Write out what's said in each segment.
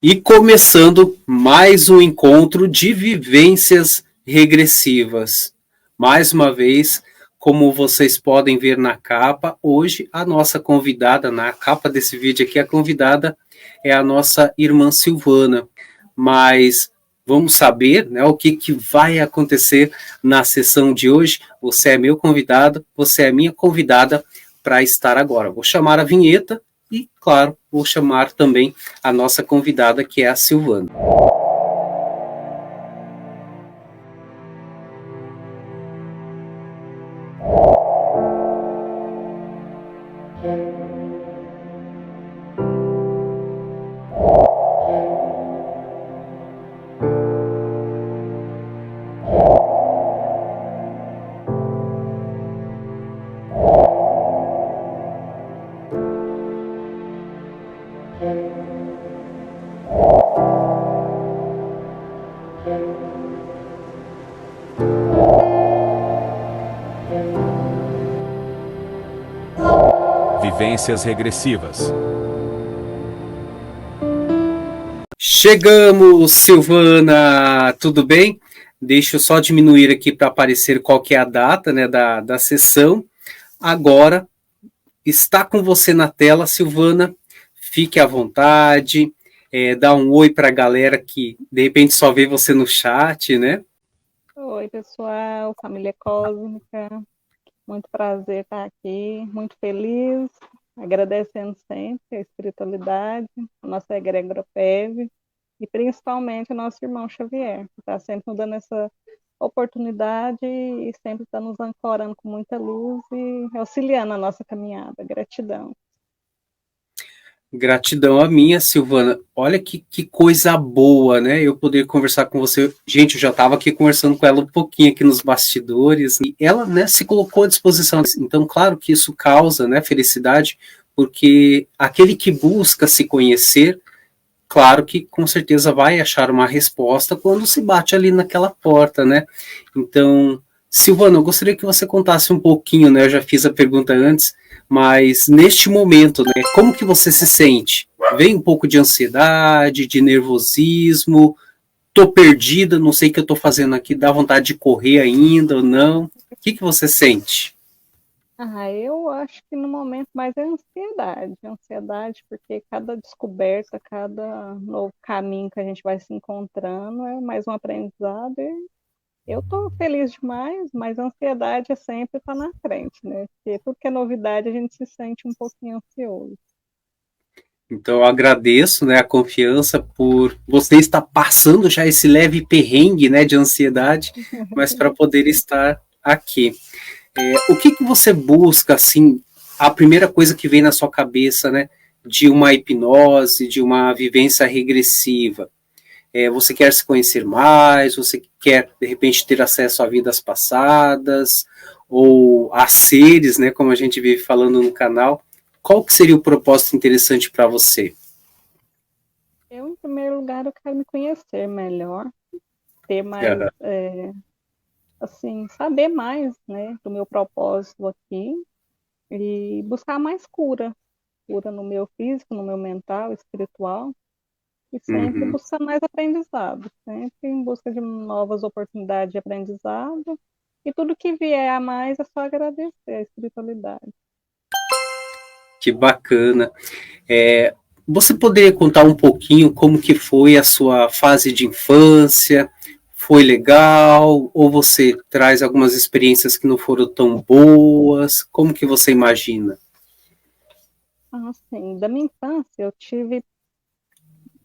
E começando mais um encontro de vivências regressivas. Mais uma vez, como vocês podem ver na capa, hoje a nossa convidada, na capa desse vídeo aqui, a convidada é a nossa irmã Silvana. Mas vamos saber, né, o que vai acontecer na sessão de hoje. Você é meu convidado, você é minha convidada para estar agora. Vou chamar a vinheta. E, claro, vou chamar também a nossa convidada, que é a Silvana. Vivências regressivas. Chegamos, Silvana! Tudo bem? Deixa eu só diminuir aqui para aparecer qual que é a data, né, da sessão. Agora, está com você na tela, Silvana. Fique à vontade. Dá um oi para a galera que, de repente, só vê você no chat, né? Oi, pessoal, família cósmica. Muito prazer estar aqui, muito feliz, agradecendo sempre a espiritualidade, a nossa egrégora PEV e principalmente o nosso irmão Xavier, que está sempre nos dando essa oportunidade e sempre está nos ancorando com muita luz e auxiliando a nossa caminhada. Gratidão. Gratidão a minha, Silvana. Olha que coisa boa, né? Eu poder conversar com você. Gente, eu já estava aqui conversando com ela um pouquinho aqui nos bastidores. E ela, né, se colocou à disposição. Então, claro que isso causa, né, felicidade, porque aquele que busca se conhecer, claro que com certeza vai achar uma resposta quando se bate ali naquela porta, né? Então, Silvana, eu gostaria que você contasse um pouquinho, né? Eu já fiz a pergunta antes, mas neste momento, né? Como que você se sente? Vem um pouco de ansiedade, de nervosismo? Tô perdida, não sei o que eu tô fazendo aqui, dá vontade de correr ainda ou não? O que você sente? Eu acho que no momento mais é ansiedade, porque cada descoberta, cada novo caminho que a gente vai se encontrando é mais um aprendizado. E eu estou feliz demais, mas a ansiedade é sempre estar na frente, né? Porque tudo que é novidade a gente se sente um pouquinho ansioso. Então eu agradeço, né, a confiança por você estar passando já esse leve perrengue, né, de ansiedade, mas para poder estar aqui. O que você busca, assim, a primeira coisa que vem na sua cabeça, né, de uma hipnose, de uma vivência regressiva? Você quer se conhecer mais? Você quer, de repente, ter acesso a vidas passadas? Ou a seres, né, como a gente vive falando no canal? Qual que seria o propósito interessante para você? Eu, em primeiro lugar, eu quero me conhecer melhor, ter mais, assim, saber mais, né, do meu propósito aqui e buscar mais cura no meu físico, no meu mental, espiritual, e sempre buscar mais aprendizado, sempre em busca de novas oportunidades de aprendizado, e tudo que vier a mais é só agradecer a espiritualidade. Que bacana. Você poderia contar um pouquinho como que foi a sua fase de infância? Foi legal? Ou você traz algumas experiências que não foram tão boas? Como que você imagina? Assim, da minha infância eu tive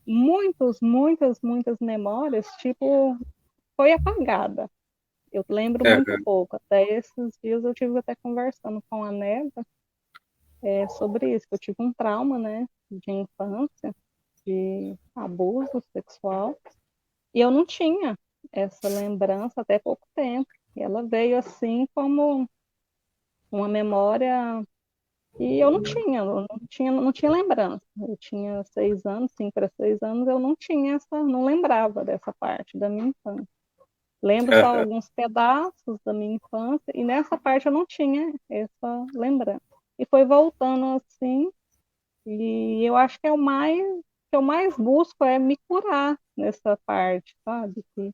muitas memórias, tipo, foi apagada. Eu lembro muito pouco. Até esses dias eu tive até conversando com a neta sobre isso, que eu tive um trauma, né, de infância, de abuso sexual, e eu não tinha essa lembrança até pouco tempo. E ela veio assim como uma memória E eu não tinha lembrança. Eu tinha 6 anos, 5 para 6 anos, eu não tinha não lembrava dessa parte da minha infância. Lembro só Aham. alguns pedaços da minha infância, e nessa parte eu não tinha essa lembrança. E foi voltando assim, e eu acho que que eu mais busco é me curar nessa parte, sabe? Que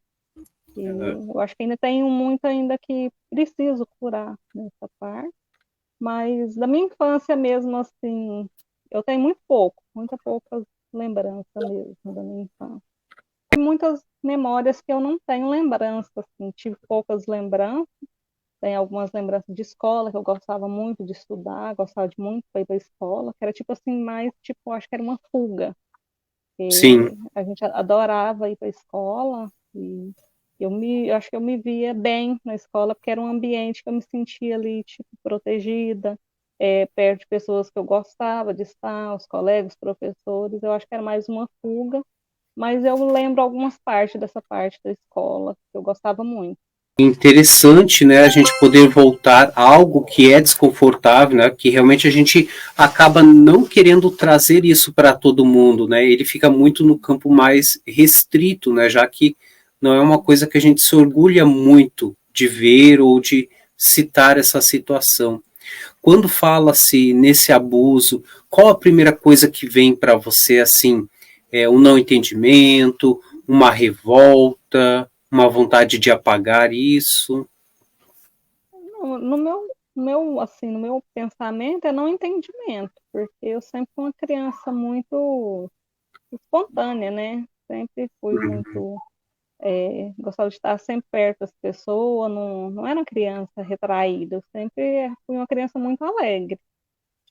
eu acho que ainda tenho muito ainda que preciso curar nessa parte. Mas da minha infância mesmo, assim, eu tenho muito pouco, muita poucas lembranças mesmo da minha infância. Tem muitas memórias que eu não tenho lembrança, assim, tive poucas lembranças. Tem algumas lembranças de escola, que eu gostava muito de estudar, gostava de muito ir para a escola, que era tipo assim, mais, tipo, acho que era uma fuga. Sim, E a gente adorava ir para a escola, e eu acho que eu me via bem na escola, porque era um ambiente que eu me sentia ali, tipo, protegida, perto de pessoas que eu gostava de estar, os colegas, os professores. Eu acho que era mais uma fuga, mas eu lembro algumas partes dessa parte da escola que eu gostava muito. interessante, né, a gente poder voltar a algo que é desconfortável, né, que realmente a gente acaba não querendo trazer isso para todo mundo, né, ele fica muito no campo mais restrito, né, já que não é uma coisa que a gente se orgulha muito de ver ou de citar essa situação. Quando fala-se nesse abuso, qual a primeira coisa que vem para você, assim, um não entendimento, uma revolta, uma vontade de apagar isso? Assim, no meu pensamento é não entendimento, porque eu sempre fui uma criança muito espontânea, né? Sempre fui muito, gostava de estar sempre perto das pessoas, não era uma criança retraída, eu sempre fui uma criança muito alegre.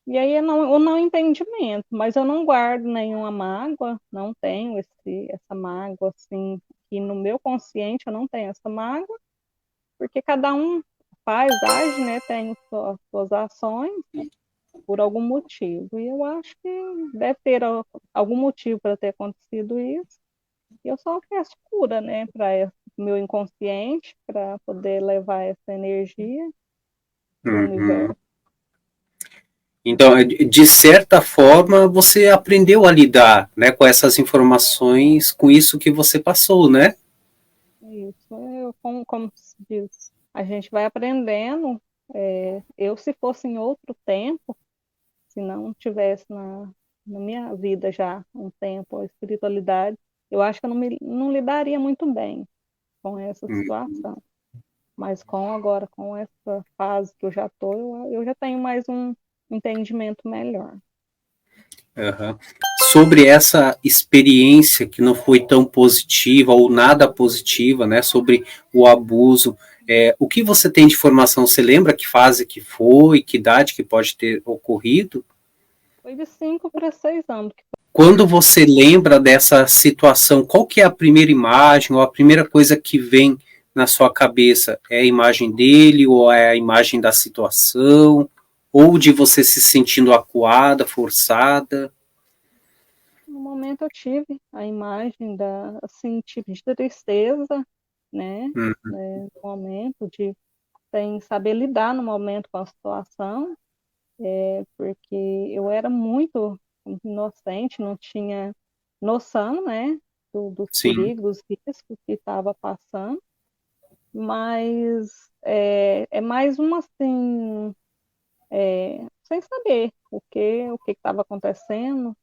E aí o não entendimento, mas eu não guardo nenhuma mágoa, não tenho essa mágoa, assim, que no meu consciente eu não tenho essa mágoa, porque cada um age, né, tem suas ações por algum motivo. E eu acho que deve ter algum motivo para ter acontecido isso. E eu só peço cura, né, para o meu inconsciente, para poder levar essa energia para o Uhum. universo. Então, de certa forma, você aprendeu a lidar, né, com essas informações, com isso que você passou, né? Isso, como se diz, a gente vai aprendendo. Eu, se fosse em outro tempo, se não tivesse na minha vida já um tempo a espiritualidade, eu acho que eu não lidaria muito bem com essa situação. Mas agora, com essa fase que eu já estou, eu já tenho mais um entendimento melhor. Uhum. Sobre essa experiência que não foi tão positiva ou nada positiva, né, sobre o abuso, o que você tem de informação? Você lembra que fase que foi, que idade que pode ter ocorrido? Foi de 5 para 6 anos. Quando você lembra dessa situação, qual que é a primeira imagem ou a primeira coisa que vem na sua cabeça? É a imagem dele ou é a imagem da situação? Ou de você se sentindo acuada, forçada? No momento eu tive a imagem assim, tipo de tristeza, né? Hum, No momento de sem saber lidar no momento com a situação, porque eu era muito inocente, não tinha noção, né, dos sim. perigos, dos riscos que estava passando, mas é mais uma assim, sem saber o que estava acontecendo,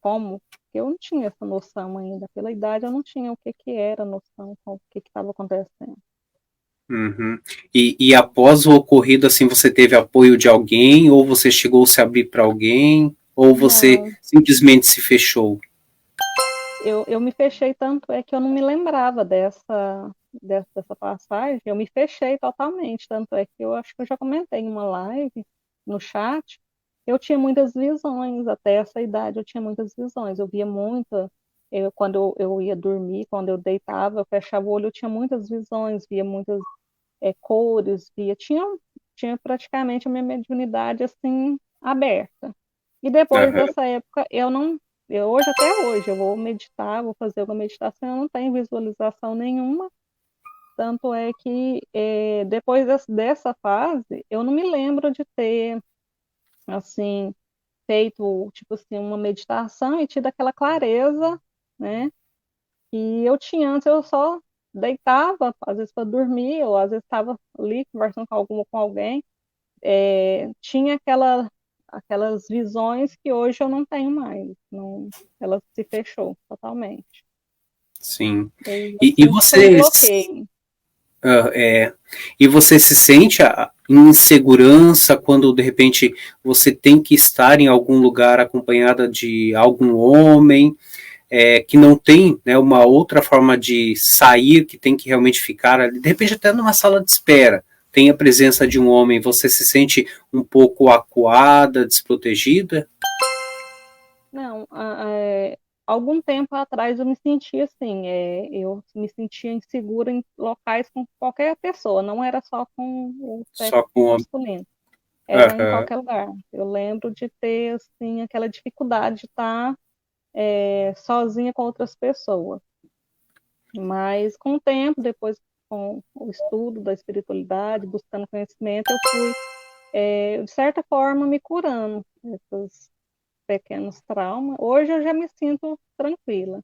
como, porque eu não tinha essa noção ainda, pela idade eu não tinha o que que era noção, o que estava acontecendo. Uhum. E após o ocorrido, assim, você teve apoio de alguém, ou você chegou a se abrir para alguém, ou você Não, simplesmente se fechou? eu me fechei, tanto é que eu não me lembrava dessa passagem, eu me fechei totalmente, tanto é que eu acho que eu já comentei em uma live, no chat, eu tinha muitas visões, até essa idade eu tinha muitas visões, eu via muita, quando eu ia dormir, quando eu deitava, eu fechava o olho, eu tinha muitas visões, via muitas cores, tinha praticamente a minha mediunidade assim, aberta. E depois Uhum. dessa época, hoje até hoje, eu vou meditar, vou fazer alguma meditação, eu não tenho visualização nenhuma. Tanto é que depois dessa fase, eu não me lembro de ter assim, feito, tipo assim, uma meditação e tido aquela clareza, né? E eu tinha antes, eu só deitava, às vezes para dormir, ou às vezes estava ali conversando com alguém, tinha aquelas visões que hoje eu não tenho mais, não, ela se fechou totalmente. Sim. Eu E sinto que foi um você, bloqueio. ah, e você se sente em insegurança quando de repente você tem que estar em algum lugar acompanhada de algum homem, que não tem, né, uma outra forma de sair, que tem que realmente ficar ali, de repente até numa sala de espera, tem a presença de um homem, você se sente um pouco acuada, desprotegida? Não, algum tempo atrás eu me sentia assim, eu me sentia insegura em locais com qualquer pessoa, não era só com o sexo Só com homem. masculino, era em Aham. qualquer lugar. Eu lembro de ter assim aquela dificuldade de estar sozinha com outras pessoas, mas com o tempo, depois com o estudo da espiritualidade, buscando conhecimento, eu fui de certa forma me curando desses pequenos traumas. Hoje eu já me sinto tranquila.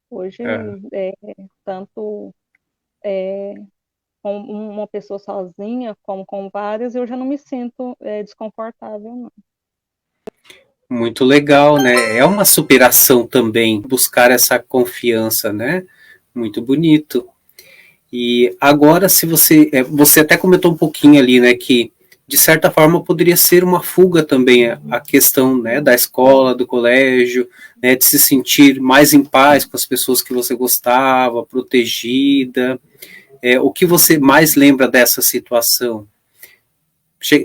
Hoje, É. tanto com uma pessoa sozinha, como com várias, eu já não me sinto desconfortável, não. Muito legal, né? É uma superação também, buscar essa confiança, né? Muito bonito. E agora, se você, você até comentou um pouquinho ali, né, que de certa forma poderia ser uma fuga também a questão, né, da escola, do colégio, né, de se sentir mais em paz com as pessoas que você gostava, protegida. O que você mais lembra dessa situação?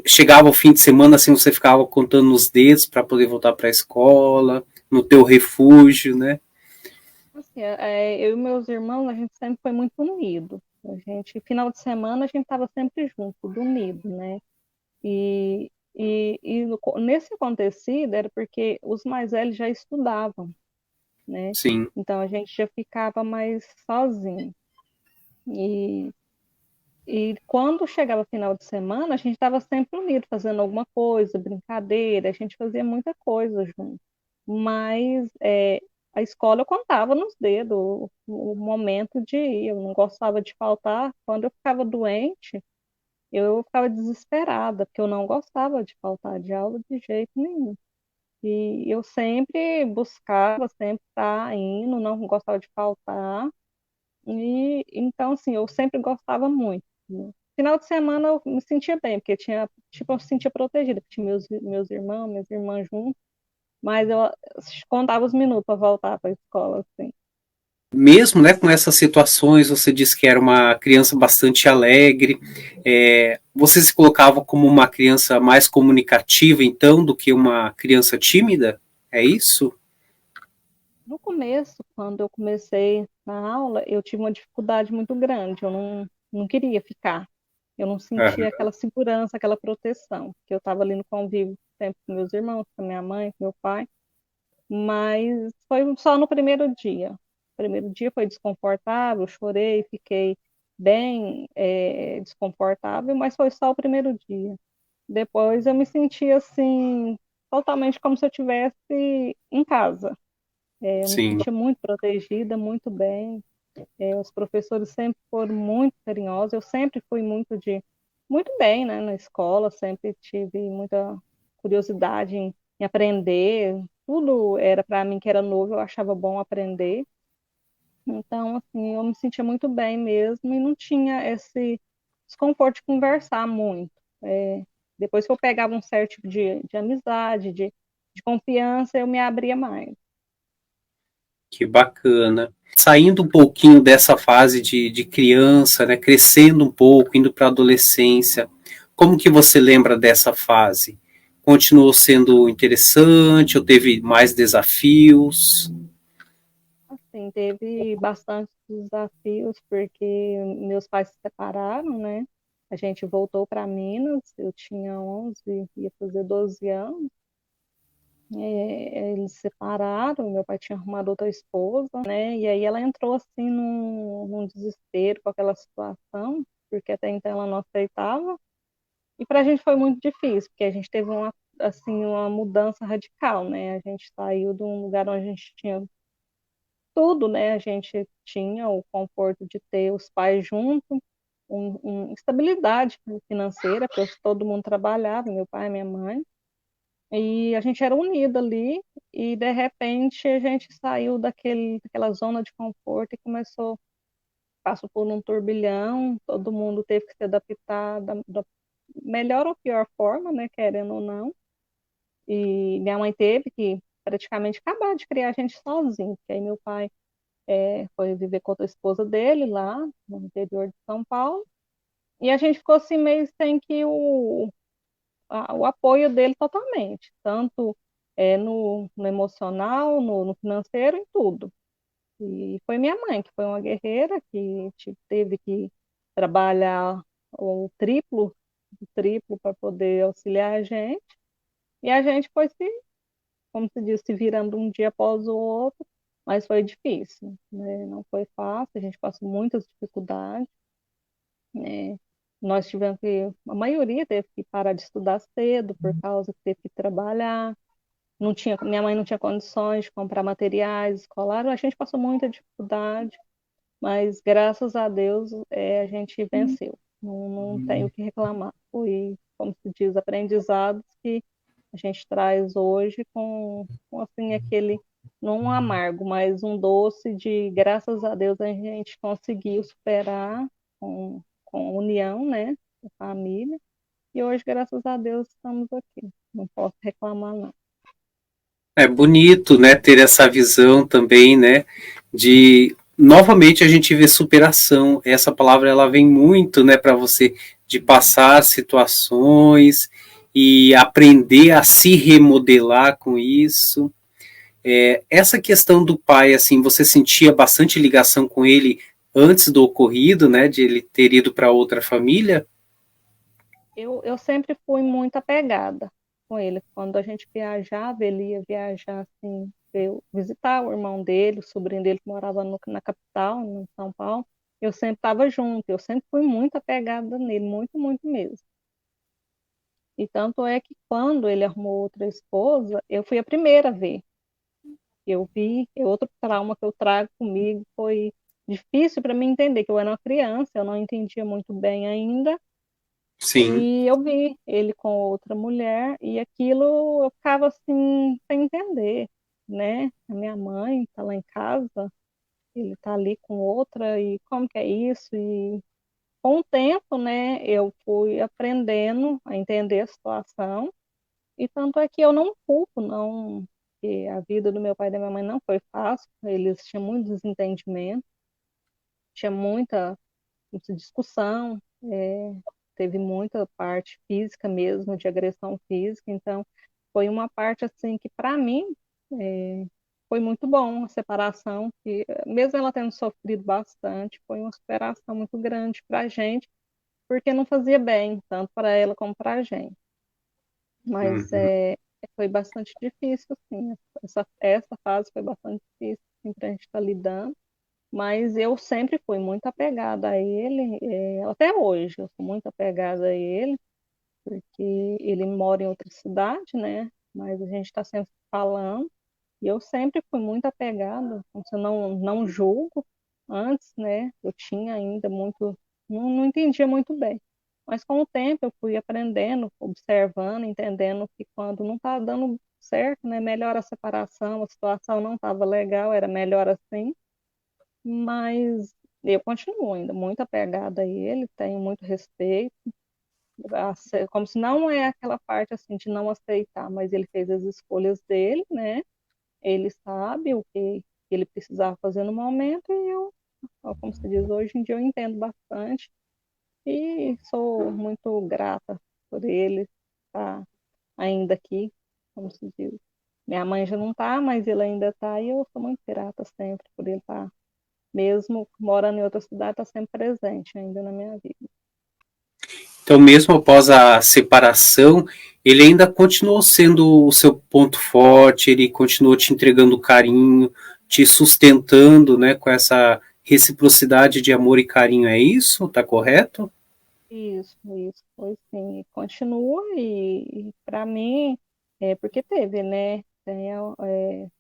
Chegava o fim de semana, assim, você ficava contando nos dedos para poder voltar para a escola, no teu refúgio, né? Assim, eu e meus irmãos, a gente sempre foi muito unido. A gente, final de semana, a gente estava sempre junto, tudo unido, né? Nesse acontecido era porque os mais velhos já estudavam, né? Sim, Então a gente já ficava mais sozinho. E, e quando chegava final de semana, a gente estava sempre unido, fazendo alguma coisa, brincadeira, a gente fazia muita coisa junto. Mas a escola eu contava nos dedos o momento de ir. Eu não gostava de faltar. Quando eu ficava doente, eu ficava desesperada, porque eu não gostava de faltar de aula de jeito nenhum. E eu sempre buscava, sempre estar indo, não gostava de faltar. E então, assim, eu sempre gostava muito, né? Final de semana eu me sentia bem, porque tinha, tipo, eu me sentia protegida, porque tinha meus irmãos, minhas irmãs juntos, mas eu contava os minutos para voltar para a escola, assim. mesmo, né, com essas situações, você disse que era uma criança bastante alegre. Você se colocava como uma criança mais comunicativa, então, do que uma criança tímida? É isso? No começo, quando eu comecei na aula, eu tive uma dificuldade muito grande, eu não queria ficar. Eu não sentia Aham. aquela segurança, aquela proteção, porque eu estava ali no convívio sempre com meus irmãos, com minha mãe, com meu pai. Mas foi só no primeiro dia. O primeiro dia foi desconfortável, chorei, fiquei bem desconfortável, mas foi só o primeiro dia. Depois eu me senti assim, totalmente como se eu estivesse em casa. Eu me Sim, sentia muito protegida, muito bem. Os professores sempre foram muito carinhosos. Eu sempre fui muito bem, né, na escola, sempre tive muita curiosidade em aprender. Tudo era para mim que era novo, eu achava bom aprender. Então, assim, eu me sentia muito bem mesmo e não tinha esse desconforto de conversar muito. Depois que eu pegava um certo tipo de amizade, de confiança, eu me abria mais. que bacana. Saindo um pouquinho dessa fase de criança, né, crescendo um pouco, indo para a adolescência, como que você lembra dessa fase? Continuou sendo interessante ou teve mais desafios? Assim, teve bastantes desafios, porque meus pais se separaram, né? A gente voltou para Minas, eu tinha 11, ia fazer 12 anos. Eles se separaram, meu pai tinha arrumado outra esposa, né? E aí ela entrou assim num desespero com aquela situação, porque até então ela não aceitava. E para a gente foi muito difícil, porque a gente teve assim, uma mudança radical, né? A gente saiu de um lugar onde a gente tinha tudo, né? A gente tinha o conforto de ter os pais juntos, estabilidade financeira, porque todo mundo trabalhava, meu pai e minha mãe, e a gente era unido ali, e de repente a gente saiu daquela zona de conforto e passou por um turbilhão, todo mundo teve que se adaptar da melhor ou pior forma, né? Querendo ou não. E minha mãe teve que praticamente acabar de criar a gente sozinho, porque aí meu pai foi viver com outra esposa dele lá no interior de São Paulo, e a gente ficou assim meio sem que o apoio dele totalmente, tanto no emocional, no financeiro, em tudo. E foi minha mãe, que foi uma guerreira, que teve que trabalhar o triplo para poder auxiliar a gente, e a gente foi como se diz, se virando um dia após o outro, mas foi difícil, né? Não foi fácil, a gente passou muitas dificuldades, né? Nós tivemos a maioria teve que parar de estudar cedo por causa que teve que trabalhar, minha mãe não tinha condições de comprar materiais escolares, a gente passou muita dificuldade, mas graças a Deus a gente venceu, não tenho o que reclamar. Foi, como se diz, aprendizados que a gente traz hoje com assim, não um amargo, mas um doce de, graças a Deus, a gente conseguiu superar com união, né, com família, e hoje, graças a Deus, estamos aqui. Não posso reclamar, não. É bonito, né, ter essa visão também, né, de novamente a gente vê superação. Essa palavra ela vem muito, né, para você de passar situações e aprender a se remodelar com isso. Essa questão do pai, assim, você sentia bastante ligação com ele antes do ocorrido, né, de ele ter ido para outra família? Eu sempre fui muito apegada com ele. Quando a gente viajava, ele ia viajar assim, visitar o irmão dele, o sobrinho dele que morava na capital, em São Paulo. Eu sempre estava junto, eu sempre fui muito apegada nele, muito, muito mesmo. E tanto é que quando ele arrumou outra esposa, eu fui a primeira a ver. Eu vi, outro trauma que eu trago comigo foi difícil para mim entender, que eu era uma criança, eu não entendia muito bem ainda. Sim. E eu vi ele com outra mulher e aquilo eu ficava assim, sem entender, né? A minha mãe tá lá em casa, ele tá ali com outra e como que é isso? E com o tempo, né, eu fui aprendendo a entender a situação e tanto é que eu não culpo, não, que a vida do meu pai e da minha mãe não foi fácil, eles tinham muito desentendimento, tinha muita discussão, teve muita parte física mesmo, de agressão física, então foi uma parte assim que para mim é, foi muito bom a separação, que mesmo ela tendo sofrido bastante, foi uma superação muito grande para a gente, porque não fazia bem, tanto para ela como para a gente. Mas Uhum. foi bastante difícil, sim. Essa fase foi bastante difícil para a gente estar lidando. Mas eu sempre fui muito apegada a ele, até hoje eu sou muito apegada a ele, porque ele mora em outra cidade, né? Mas a gente está sempre falando, e eu sempre fui muito apegada, então, eu não julgo. Antes, né? Eu tinha ainda muito, não entendia muito bem. Mas com o tempo eu fui aprendendo, observando, entendendo que quando não estava dando certo, né? Melhor a separação, a situação não estava legal, era melhor assim. Mas eu continuo ainda muito apegada a ele, tenho muito respeito, como se não é aquela parte assim de não aceitar, mas ele fez as escolhas dele, né? Ele sabe o que ele precisava fazer no momento e como se diz, hoje em dia eu entendo bastante e sou muito grata por ele estar ainda aqui, como se diz. Minha mãe já não está, mas ele ainda está e eu sou muito grata sempre por ele estar, mesmo morando em outra cidade, está sempre presente ainda na minha vida. Então, mesmo após a separação, ele ainda continuou sendo o seu ponto forte, ele continuou te entregando carinho, te sustentando, né, com essa reciprocidade de amor e carinho, é isso? Tá correto? Isso, foi sim. E continua e para mim Porque teve, né?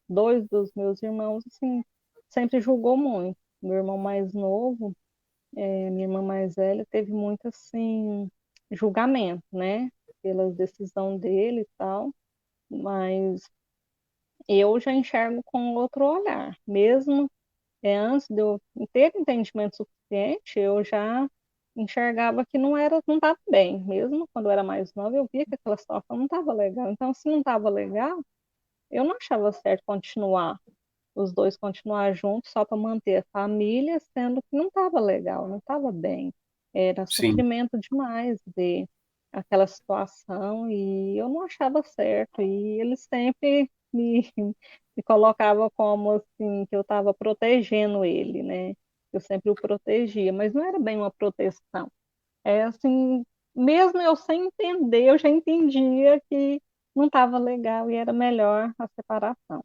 Dois dos meus irmãos, assim, sempre julgou muito. Meu irmão mais novo, minha irmã mais velha, teve muito, assim, julgamento, né? Pela decisão dele e tal. Mas eu já enxergo com outro olhar. Mesmo antes de eu ter entendimento suficiente, eu já enxergava que não estava bem. Mesmo quando eu era mais nova, eu via que aquela situação não estava legal. Então, se não estava legal, eu não achava certo continuar, os dois continuar juntos só para manter a família, sendo que não estava legal, não estava bem. Era Sim, sofrimento demais ver aquela situação e eu não achava certo. E ele sempre me colocava como assim, que eu estava protegendo ele, né? Eu sempre o protegia, mas não era bem uma proteção. É assim, mesmo eu sem entender, eu já entendia que não estava legal e era melhor a separação.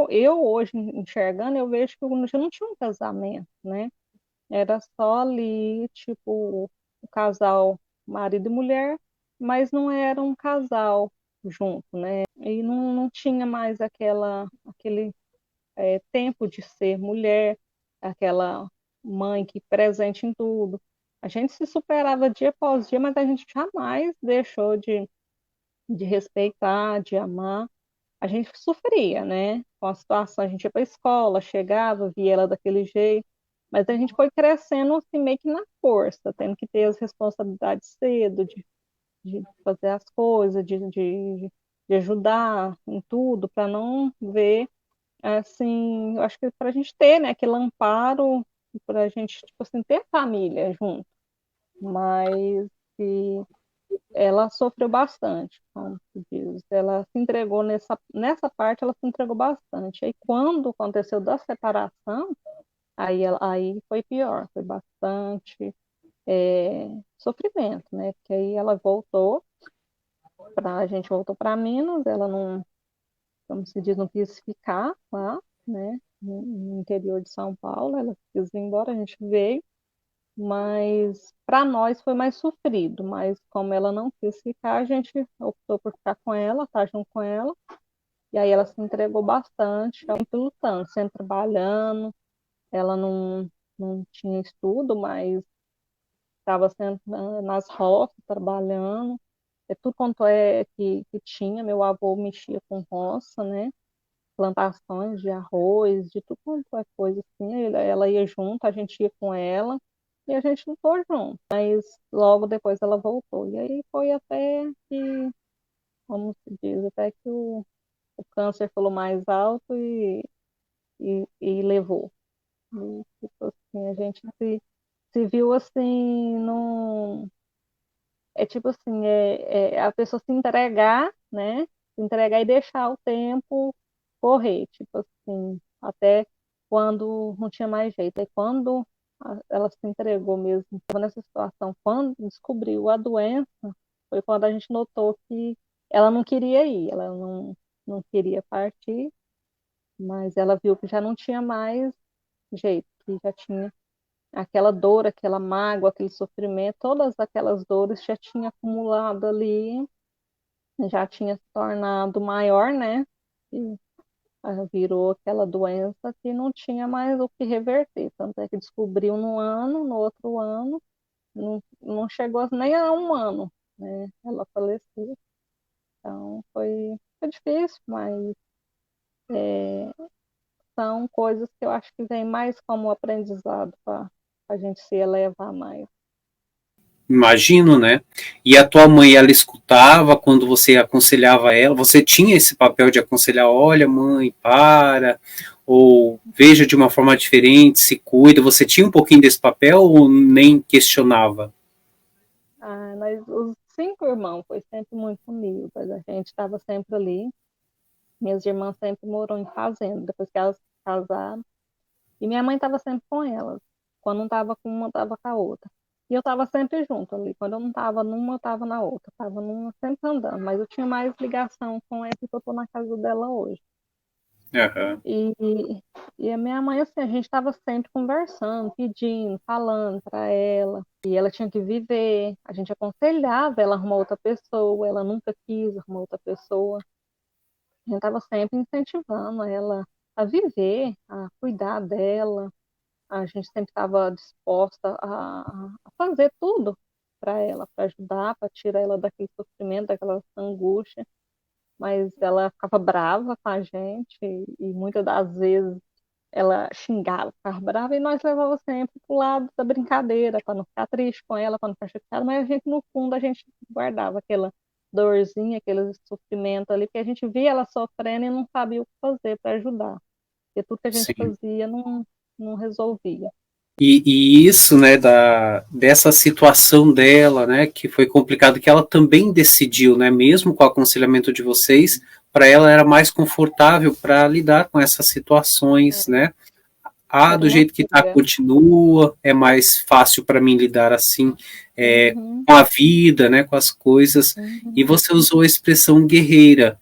Eu hoje enxergando, eu vejo que eu já não tinha um casamento, né? Era só ali, tipo, o casal marido e mulher, mas não era um casal junto, né? E não tinha mais aquele tempo de ser mulher, aquela mãe que presente em tudo. A gente se superava dia após dia, mas a gente jamais deixou de respeitar, de amar. A gente sofria, né? Com a situação, a gente ia para a escola, chegava, via ela daquele jeito, mas a gente foi crescendo assim, meio que na força, tendo que ter as responsabilidades cedo, de fazer as coisas, de ajudar em tudo, para não ver assim, eu acho que para a gente ter, né, aquele amparo, para a gente, tipo assim, ter família junto, mas que ela sofreu bastante, como se diz, ela se entregou nessa parte, ela se entregou bastante, aí quando aconteceu da separação, aí foi pior, foi bastante sofrimento, né, porque aí ela voltou, a gente voltou para Minas, ela não, como se diz, não quis ficar lá, né, no interior de São Paulo, ela quis ir embora, a gente veio, mas para nós foi mais sofrido, mas como ela não quis ficar, a gente optou por ficar com ela, estar junto com ela, e aí ela se entregou bastante, sempre lutando, sempre trabalhando, ela não tinha estudo, mas estava sempre nas roças, trabalhando, tudo quanto que tinha, meu avô mexia com roça, né? Plantações de arroz, de tudo quanto é coisa assim. Ela ia junto, a gente ia com ela e a gente lutou junto. Mas logo depois ela voltou. E aí foi até que, como se diz, até que o câncer falou mais alto e levou. E, tipo assim, a gente se viu assim, num, tipo assim, a pessoa se entregar, né? Se entregar e deixar o tempo correr, tipo assim, até quando não tinha mais jeito. Aí quando ela se entregou mesmo, estava nessa situação, quando descobriu a doença, foi quando a gente notou que ela não queria ir, ela não queria partir, mas ela viu que já não tinha mais jeito, que já tinha aquela dor, aquela mágoa, aquele sofrimento, todas aquelas dores já tinha acumulado ali, já tinha se tornado maior, né? E virou aquela doença que não tinha mais o que reverter. Tanto é que descobriu no ano, no outro ano, não chegou nem a um ano, né? Ela faleceu. Então foi difícil, mas é, são coisas que eu acho que vem mais como aprendizado para a gente se elevar mais. imagino, né? E a tua mãe, ela escutava quando você aconselhava ela? Você tinha esse papel de aconselhar, olha, mãe, para, ou veja de uma forma diferente, se cuida. Você tinha um pouquinho desse papel ou nem questionava? Mas os cinco irmãos foi sempre muito unidos, a gente estava sempre ali. Minhas irmãs sempre moram em fazenda, depois que elas se casaram. E minha mãe estava sempre com elas. Quando não estava com uma, estava com a outra. E eu estava sempre junto ali. Quando eu não estava numa, eu estava na outra. Estava numa, sempre andando. Mas eu tinha mais ligação com essa que eu estou na casa dela hoje. Uhum. E, e a minha mãe, assim, a gente estava sempre conversando, pedindo, falando para ela. E ela tinha que viver. A gente aconselhava ela a arrumar outra pessoa. Ela nunca quis arrumar outra pessoa. A gente estava sempre incentivando ela a viver, a cuidar dela. A gente sempre estava disposta a fazer tudo para ela, para ajudar, para tirar ela daquele sofrimento, daquela angústia. Mas ela ficava brava com a gente e muitas das vezes ela xingava, ficava brava, e nós levávamos sempre pro lado da brincadeira, para não ficar triste com ela, para não ficar chateada, mas a gente, no fundo, a gente guardava aquela dorzinha, aquele sofrimento ali, porque a gente via ela sofrendo e não sabia o que fazer para ajudar, porque tudo que a gente Sim. fazia não resolvia. E isso, né, dessa situação dela, né, que foi complicado, que ela também decidiu, né, mesmo com o aconselhamento de vocês, para ela era mais confortável para lidar com essas situações, É, né? Ah, era do uma jeito que tá, filha. continua, é mais fácil para mim lidar assim, Uhum, com a vida, né, com as coisas. E uhum, você usou a expressão guerreira.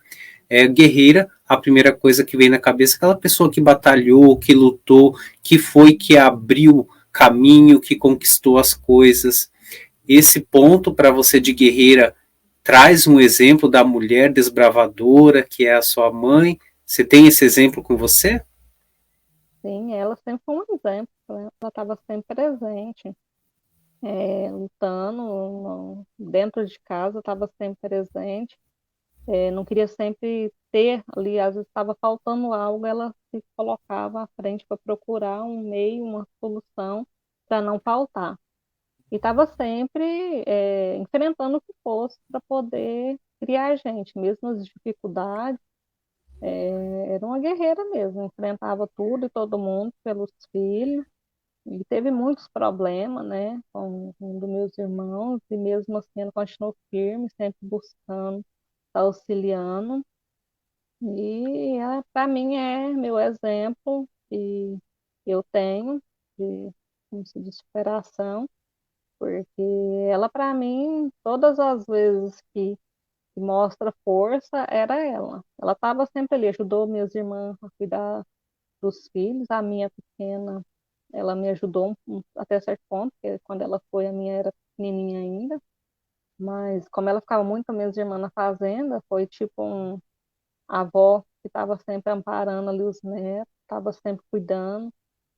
Guerreira, a primeira coisa que vem na cabeça é aquela pessoa que batalhou, que lutou, que foi, que abriu caminho, que conquistou as coisas. Esse ponto para você de guerreira traz um exemplo da mulher desbravadora, que é a sua mãe. Você tem esse exemplo com você? sim, ela sempre foi um exemplo, né? Ela estava sempre presente, lutando dentro de casa, estava sempre presente. Não queria sempre ter ali, às vezes estava faltando algo, ela se colocava à frente para procurar um meio, uma solução para não faltar. E estava sempre enfrentando o que fosse para poder criar a gente, mesmo as dificuldades. Era uma guerreira mesmo, enfrentava tudo e todo mundo pelos filhos. E teve muitos problemas, né, com um dos meus irmãos, e mesmo assim ela continuou firme, sempre buscando, auxiliando. E ela, para mim, é meu exemplo e eu tenho de, como se diz, superação, porque ela, para mim, todas as vezes que mostra força, era ela. Ela estava sempre ali, ajudou minhas irmãs a cuidar dos filhos, a minha pequena, ela me ajudou até certo ponto, porque quando ela foi, a minha era pequenininha ainda, mas como ela ficava muito com minhas irmãs na fazenda, foi tipo a avó que estava sempre amparando ali os netos, estava sempre cuidando.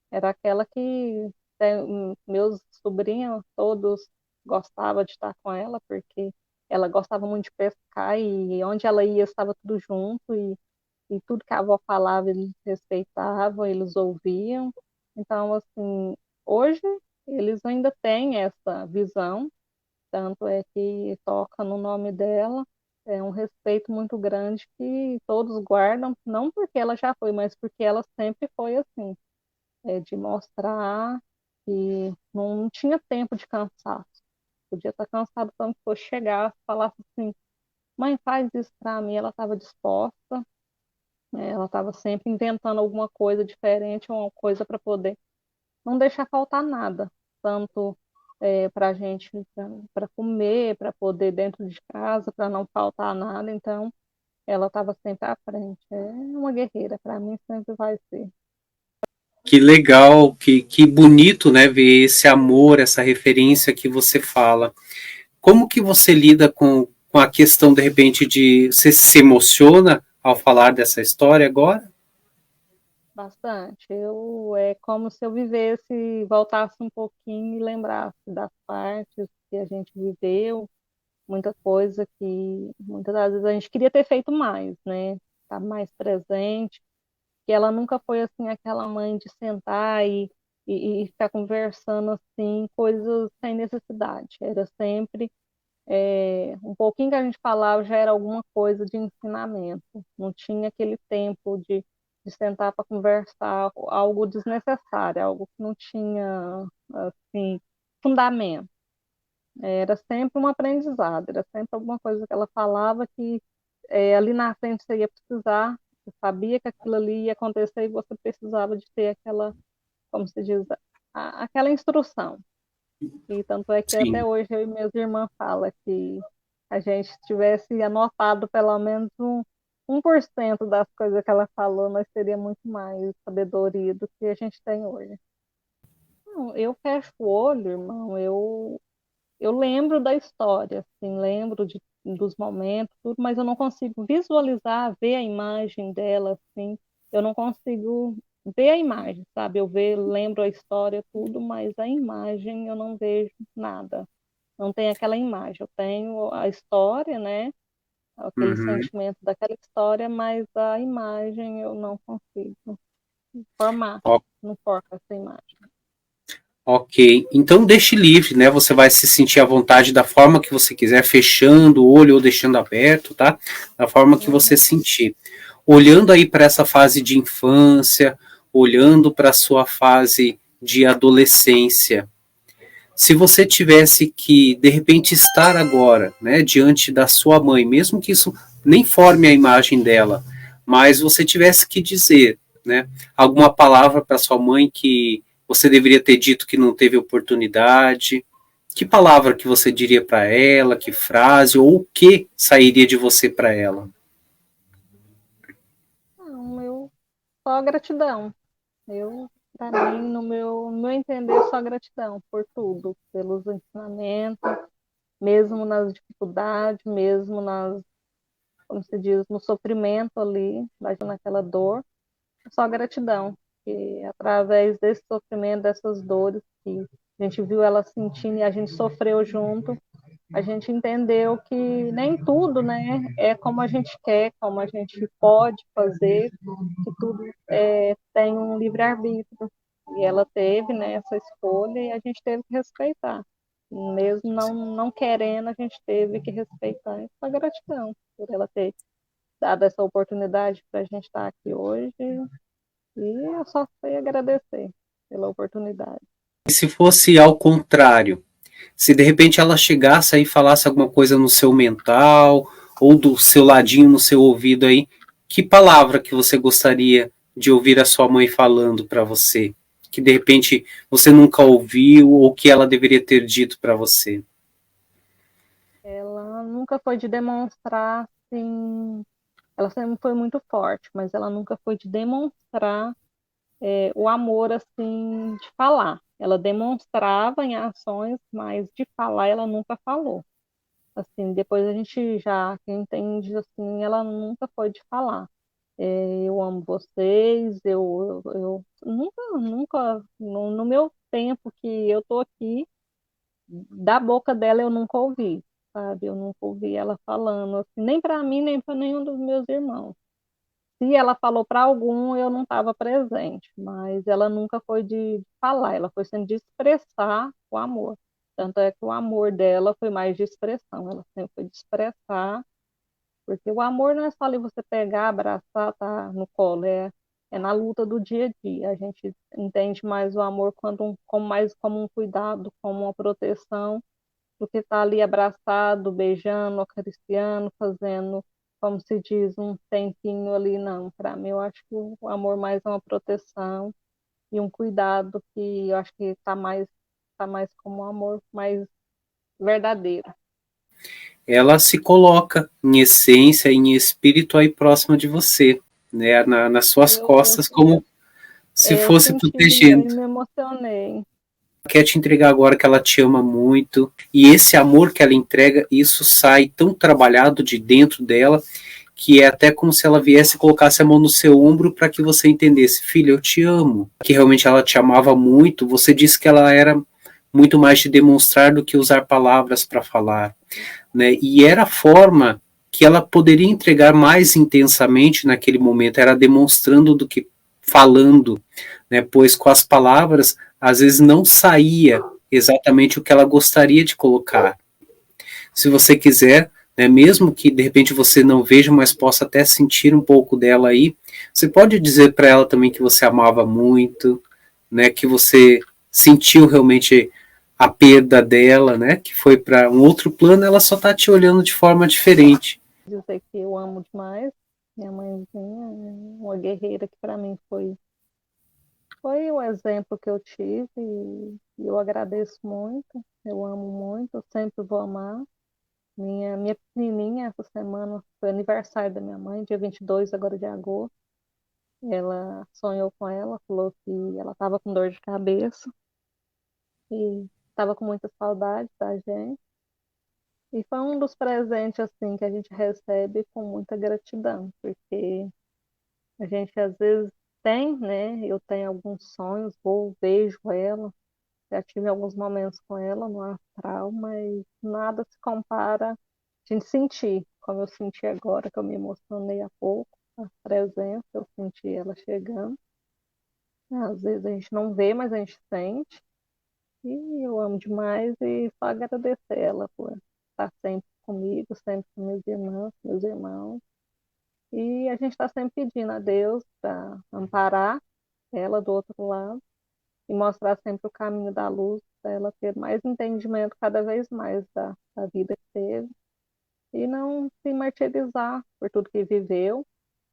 Era aquela que meus sobrinhos todos gostavam de estar com ela, porque ela gostava muito de pescar e onde ela ia estava tudo junto e tudo que a avó falava eles respeitavam, eles ouviam. Então, assim, hoje eles ainda têm essa visão, tanto é que toca no nome dela. É um respeito muito grande que todos guardam, não porque ela já foi, mas porque ela sempre foi assim, de mostrar que não tinha tempo de cansaço. Podia estar cansado quando fosse chegar, falasse assim, mãe, faz isso para mim. Ela estava disposta, né? Ela estava sempre inventando alguma coisa diferente, uma coisa para poder não deixar faltar nada, tanto para a gente, para comer, para poder dentro de casa, para não faltar nada. Então, ela estava sempre à frente. É uma guerreira, para mim sempre vai ser. Que legal, que bonito, né, ver esse amor, essa referência que você fala. Como que você lida com a questão, de repente, de você se emociona ao falar dessa história agora? Bastante. É como se eu vivesse, voltasse um pouquinho e lembrasse das partes que a gente viveu, muita coisa que muitas das vezes a gente queria ter feito mais, né? Estar mais presente, que ela nunca foi assim aquela mãe de sentar e ficar conversando assim, coisas sem necessidade. Era sempre um pouquinho que a gente falava já era alguma coisa de ensinamento. Não tinha aquele tempo de sentar para conversar algo desnecessário, algo que não tinha assim fundamento. Era sempre um aprendizado, era sempre alguma coisa que ela falava que ali na frente você ia precisar, você sabia que aquilo ali ia acontecer e você precisava de ter aquela, como se diz, aquela instrução. E tanto é que até Sim. hoje eu e minhas irmãs falam que a gente tivesse anotado pelo menos 1% das coisas que ela falou, nós teríamos muito mais sabedoria do que a gente tem hoje. Não, eu fecho o olho, irmão, eu lembro da história, assim, lembro de dos momentos, tudo, mas eu não consigo visualizar, ver a imagem dela, assim, eu não consigo ver a imagem, sabe? Eu lembro a história, tudo, mas a imagem eu não vejo nada. Não tem aquela imagem. Eu tenho a história, né? Aquele Uhum. sentimento daquela história, mas a imagem eu não consigo formar, Ó, não forma essa imagem. ok, então deixe livre, né? Você vai se sentir à vontade da forma que você quiser, fechando o olho ou deixando aberto, tá? Da forma que você Uhum. sentir. Olhando aí para essa fase de infância, olhando para a sua fase de adolescência, se você tivesse que, de repente, estar agora, né, diante da sua mãe, mesmo que isso nem forme a imagem dela, mas você tivesse que dizer, né, alguma palavra para sua mãe que você deveria ter dito que não teve oportunidade, que palavra que você diria para ela, que frase, ou o que sairia de você para ela? Não, eu só gratidão. Eu, para mim, no meu entender, só gratidão por tudo, pelos ensinamentos, mesmo nas dificuldades, mesmo como se diz, no sofrimento ali, naquela dor, só gratidão. Que através desse sofrimento, dessas dores que a gente viu ela sentindo e a gente sofreu junto, a gente entendeu que nem tudo, né, é como a gente quer, como a gente pode fazer, que tudo tem um livre-arbítrio. E ela teve, né, essa escolha e a gente teve que respeitar. Mesmo não querendo, a gente teve que respeitar. E só gratidão por ela ter dado essa oportunidade para a gente estar aqui hoje. E eu só sei agradecer pela oportunidade. E se fosse ao contrário, se de repente ela chegasse aí e falasse alguma coisa no seu mental ou do seu ladinho no seu ouvido aí, que palavra que você gostaria de ouvir a sua mãe falando para você? Que de repente você nunca ouviu ou que ela deveria ter dito para você? Ela nunca foi de demonstrar, assim, ela sempre foi muito forte, mas ela nunca foi de demonstrar o amor, assim, de falar. Ela demonstrava em ações, mas de falar ela nunca falou. Assim, depois a gente já quem entende, assim, ela nunca foi de falar. Eu amo vocês, eu nunca, no meu tempo que eu tô aqui, da boca dela eu nunca ouvi, sabe? Eu nunca ouvi ela falando, assim, nem para mim, nem para nenhum dos meus irmãos. Se ela falou para algum, eu não estava presente, mas ela nunca foi de falar, ela foi sendo de expressar o amor. Tanto é que o amor dela foi mais de expressão, ela sempre foi de expressar, porque o amor não é só ali você pegar, abraçar, tá no colo, é na luta do dia a dia. A gente entende mais o amor como mais como um cuidado, como uma proteção, do que estar ali abraçado, beijando, acariciando, fazendo, como se diz, um tempinho ali, não. Para mim, eu acho que o amor mais é uma proteção e um cuidado que eu acho que tá mais como um amor mais verdadeiro. Ela se coloca em essência, em espírito aí próxima de você, né, nas suas Eu, eu, costas, como se eu fosse senti e protegendo. me emocionei. Quer te entregar agora que ela te ama muito, e esse amor que ela entrega, isso sai tão trabalhado de dentro dela, que é até como se ela viesse e colocasse a mão no seu ombro para que você entendesse, filha, eu te amo. Que realmente ela te amava muito, você disse que ela era muito mais de demonstrar do que usar palavras para falar, né? E era a forma que ela poderia entregar mais intensamente naquele momento, era demonstrando do que falando, né? Pois com as palavras às vezes não saía exatamente o que ela gostaria de colocar. Se você quiser, né, mesmo que de repente você não veja, mas possa até sentir um pouco dela aí, você pode dizer para ela também que você amava muito, né, que você sentiu realmente a perda dela, né, que foi para um outro plano, ela só está te olhando de forma diferente. Dizer que eu amo demais. Minha mãezinha, uma guerreira que para mim foi o exemplo que eu tive e eu agradeço muito. Eu amo muito, eu sempre vou amar. Minha pequenininha, essa semana, foi aniversário da minha mãe, dia 22 agora de agosto. Ela sonhou com ela, falou que ela estava com dor de cabeça e estava com muita saudade da gente. E foi um dos presentes assim que a gente recebe com muita gratidão, porque a gente às vezes tem, né? Eu tenho alguns sonhos, vou, vejo ela, já tive alguns momentos com ela no astral, mas nada se compara a gente sentir, como eu senti agora, que eu me emocionei há pouco, a presença, eu senti ela chegando. Às vezes a gente não vê, mas a gente sente. E eu amo demais e só agradecer ela por estar sempre comigo, sempre com minhas irmãs, meus irmãos. E a gente está sempre pedindo a Deus para amparar ela do outro lado e mostrar sempre o caminho da luz, para ela ter mais entendimento cada vez mais da vida que teve e não se martirizar por tudo que viveu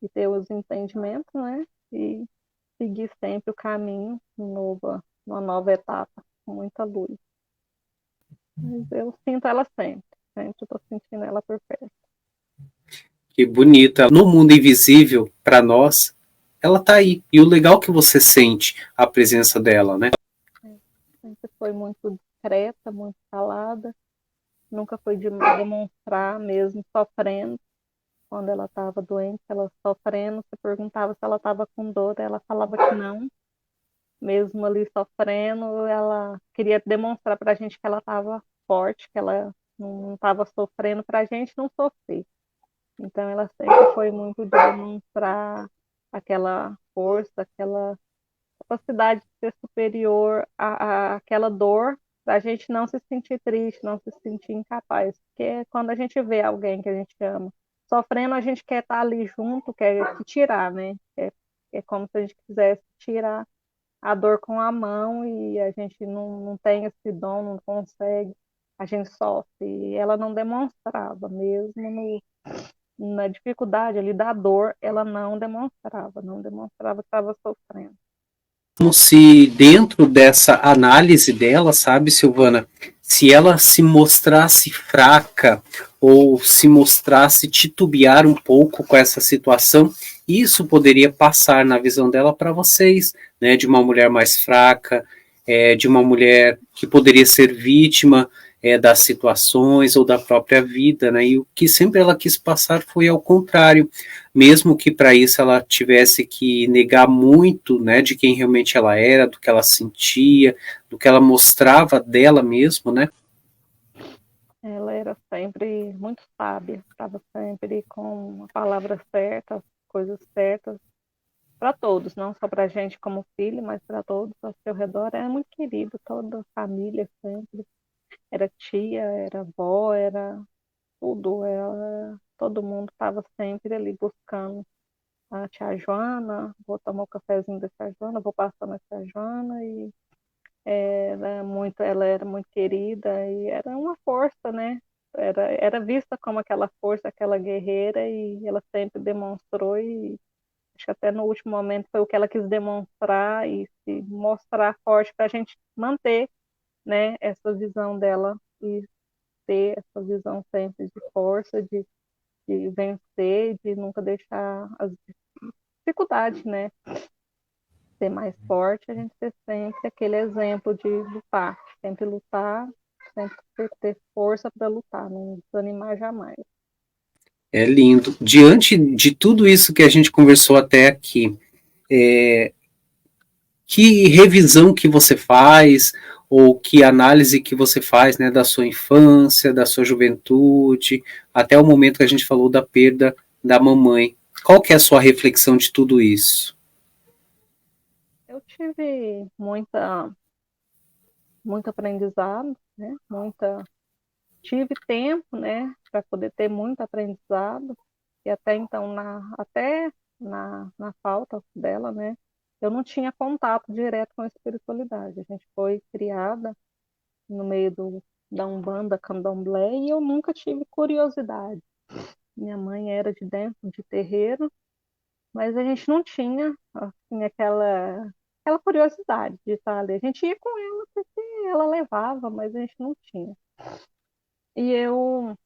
e ter os entendimentos, né? E seguir sempre o caminho, uma nova etapa, com muita luz. Mas eu sinto ela sempre, sempre estou sentindo ela por perto. Que bonita. No mundo invisível, para nós, ela tá aí. E o legal é que você sente a presença dela, né? Sempre foi muito discreta, muito calada, nunca foi de demonstrar mesmo sofrendo. Quando ela estava doente, ela sofrendo, você perguntava se ela estava com dor, ela falava que não. Mesmo ali sofrendo, ela queria demonstrar para a gente que ela estava forte, que ela não estava sofrendo, para a gente não sofrer. Então, ela sempre foi muito de demonstrar aquela força, aquela capacidade de ser superior àquela dor, para a gente não se sentir triste, não se sentir incapaz. Porque quando a gente vê alguém que a gente ama sofrendo, a gente quer estar ali junto, quer tirar, né? É como se a gente quisesse tirar a dor com a mão e a gente não tem esse dom, não consegue, a gente sofre. E ela não demonstrava, mesmo na dificuldade ali da dor, ela não demonstrava que estava sofrendo. Como se dentro dessa análise dela, sabe, Silvana, se ela se mostrasse fraca ou se mostrasse titubear um pouco com essa situação, isso poderia passar na visão dela para vocês, né, de uma mulher mais fraca, de uma mulher que poderia ser vítima das situações ou da própria vida, né? E o que sempre ela quis passar foi ao contrário, mesmo que para isso ela tivesse que negar muito, né, de quem realmente ela era, do que ela sentia, do que ela mostrava dela mesmo, né? Ela era sempre muito sábia, estava sempre com a palavra certa, as coisas certas, para todos, não só para a gente como filho, mas para todos ao seu redor. Era muito querido, toda a família sempre. Era tia, era avó, era tudo. Todo mundo estava sempre ali buscando a tia Joana, vou tomar o cafezinho da tia Joana, vou passar na tia Joana, e ela era muito querida e era uma força, né? Era vista como aquela força, aquela guerreira, e ela sempre demonstrou, e acho que até no último momento foi o que ela quis demonstrar e se mostrar forte para a gente manter, né, essa visão dela e ter essa visão sempre de força, de vencer, de nunca deixar as dificuldades, né, ser mais forte, a gente ter sempre aquele exemplo de lutar, sempre ter força para lutar, não desanimar jamais. É lindo. Diante de tudo isso que a gente conversou até aqui, que revisão que você faz ou que análise que você faz, né, da sua infância, da sua juventude, até o momento que a gente falou da perda da mamãe. Qual que é a sua reflexão de tudo isso? Eu tive muito aprendizado, né? Tive tempo, né, para poder ter muito aprendizado, e até então na falta dela, né, eu não tinha contato direto com a espiritualidade. A gente foi criada no meio da Umbanda, Candomblé, e eu nunca tive curiosidade. Minha mãe era de dentro de terreiro, mas a gente não tinha assim, aquela curiosidade de estar ali. A gente ia com ela porque ela levava, mas a gente não tinha. E eu,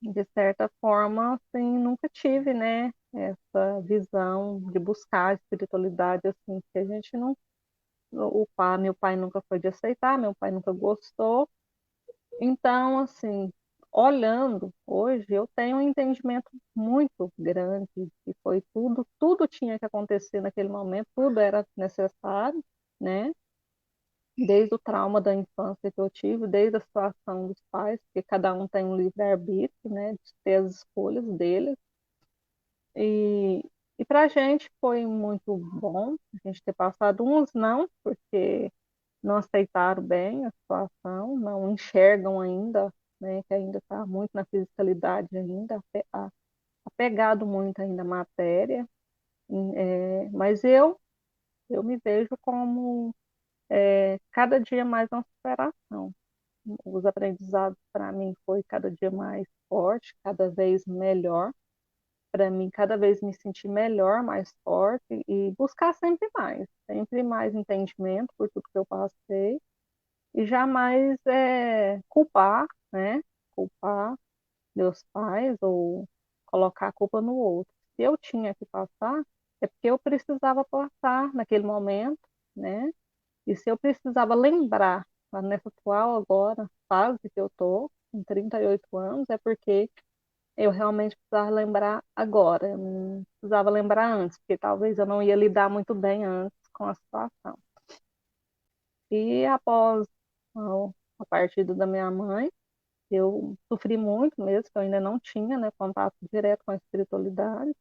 de certa forma, assim, nunca tive, né, essa visão de buscar a espiritualidade, assim, que a gente não, meu pai nunca foi de aceitar, meu pai nunca gostou. Então, assim, olhando hoje, eu tenho um entendimento muito grande que foi tudo tinha que acontecer naquele momento, tudo era necessário, né? Desde o trauma da infância que eu tive, desde a situação dos pais, porque cada um tem um livre-arbítrio, né? De ter as escolhas deles. E, e para a gente foi muito bom a gente ter passado uns não, porque não aceitaram bem a situação, não enxergam ainda, né, que ainda está muito na fisicalidade ainda, apegado muito ainda à matéria, mas eu me vejo como cada dia mais uma superação. Os aprendizados para mim foi cada dia mais forte, cada vez melhor, para mim cada vez me sentir melhor, mais forte e buscar sempre mais entendimento por tudo que eu passei e jamais culpar, né? Culpar meus pais ou colocar a culpa no outro. Se eu tinha que passar, é porque eu precisava passar naquele momento, né? E se eu precisava lembrar, nessa atual agora, fase que eu tô, com 38 anos, é porque eu realmente precisava lembrar agora. Eu não precisava lembrar antes, porque talvez eu não ia lidar muito bem antes com a situação. E após a partida da minha mãe, eu sofri muito mesmo, que eu ainda não tinha, né, contato direto com a espiritualidade.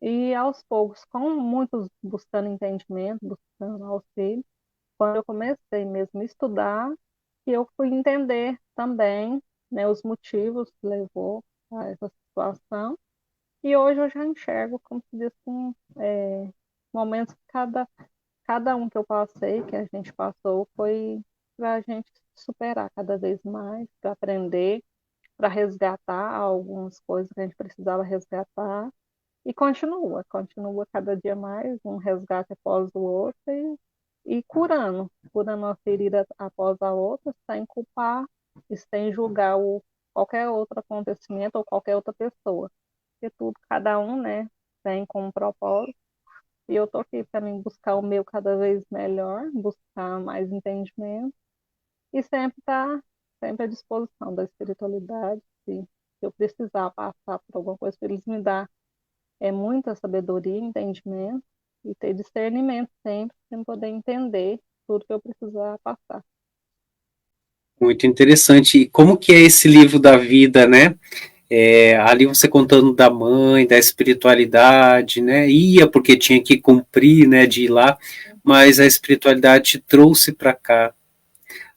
E aos poucos, com muitos buscando entendimento, buscando auxílio, quando eu comecei mesmo a estudar, que eu fui entender também, né, os motivos que levou a essa situação. E hoje eu já enxergo, como se diz, momentos que cada um que eu passei, que a gente passou, foi para a gente superar cada vez mais, para aprender, para resgatar algumas coisas que a gente precisava resgatar. E continua cada dia mais, um resgate após o outro e curando uma ferida após a outra, sem culpar e sem julgar qualquer outro acontecimento ou qualquer outra pessoa. Porque tudo, cada um, né, tem como um propósito. E eu tô aqui para mim buscar o meu cada vez melhor, buscar mais entendimento e sempre à disposição da espiritualidade. Se eu precisar passar por alguma coisa, para eles me dar muita sabedoria, entendimento e ter discernimento sempre para poder entender tudo que eu precisar passar. Muito interessante. E como que é esse livro da vida, né? Ali você contando da mãe, da espiritualidade, né? Ia porque tinha que cumprir, né? De ir lá, mas a espiritualidade te trouxe para cá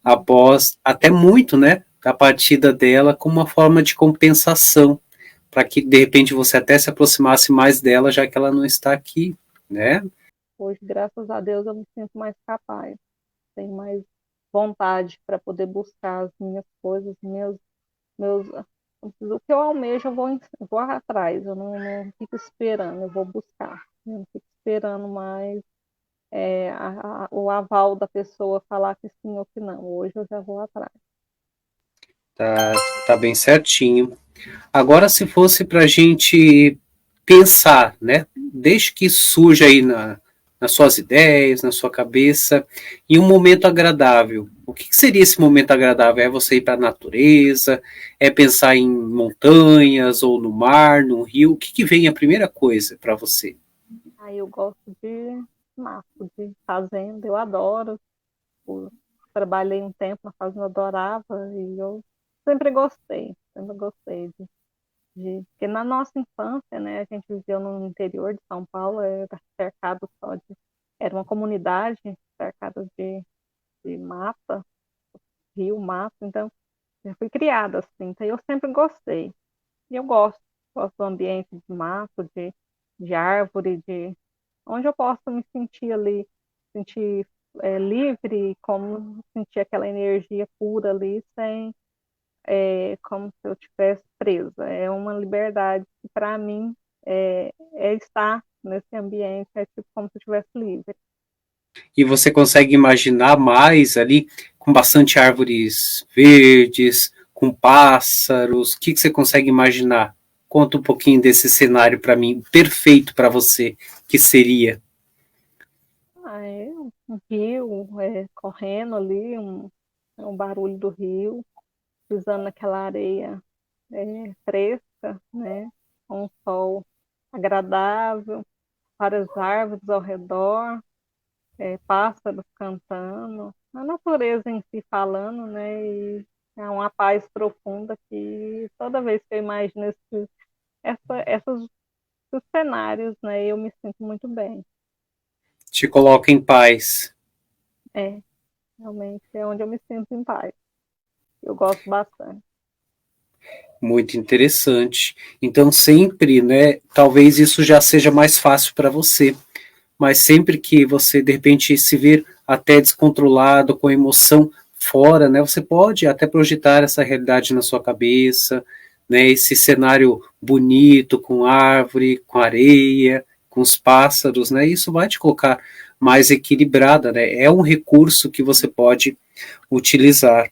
após até muito, né? A partida dela como uma forma de compensação para que de repente você até se aproximasse mais dela, já que ela não está aqui, né? Hoje, graças a Deus, eu me sinto mais capaz, tenho mais vontade para poder buscar as minhas coisas, meus, o que eu almejo, eu vou atrás, eu não fico esperando, eu vou buscar, eu não fico esperando mais o aval da pessoa falar que sim ou que não. Hoje eu já vou atrás. Tá, tá bem certinho. Agora, se fosse para a gente pensar, né? Desde que surja aí nas suas ideias, na sua cabeça, em um momento agradável. O que seria esse momento agradável? É você ir para a natureza? É pensar em montanhas ou no mar, no rio? O que vem a primeira coisa para você? Aí eu gosto de mato, de fazenda, eu adoro. Eu trabalhei um tempo na fazenda, eu adorava e eu sempre gostei porque na nossa infância, né, a gente viveu no interior de São Paulo, era cercado era uma comunidade cercada de mata, rio, mato, então eu fui criada assim, então eu sempre gostei. E eu gosto do ambiente de mato, de árvore, onde eu posso me sentir ali, sentir livre, como sentir aquela energia pura ali, sem como se eu estivesse presa. É uma liberdade que, para mim, é estar nesse ambiente, é tipo como se eu estivesse livre. E você consegue imaginar mais ali, com bastante árvores verdes, com pássaros? O que você consegue imaginar? Conta um pouquinho desse cenário para mim, perfeito para você, que seria. Um rio correndo ali, um barulho do rio, pisando naquela areia fresca, né? Com um sol agradável, várias árvores ao redor, pássaros cantando, a natureza em si falando, né? E é uma paz profunda que toda vez que eu imagino essas, esses cenários, né? Eu me sinto muito bem. Te coloca em paz. É, realmente é onde eu me sinto em paz. Eu gosto bastante. Muito interessante. Então, sempre, né? Talvez isso já seja mais fácil para você, mas sempre que você, de repente, se vir até descontrolado, com emoção fora, né? Você pode até projetar essa realidade na sua cabeça, né? Esse cenário bonito, com árvore, com areia, com os pássaros, né? Isso vai te colocar mais equilibrada, né? É um recurso que você pode utilizar.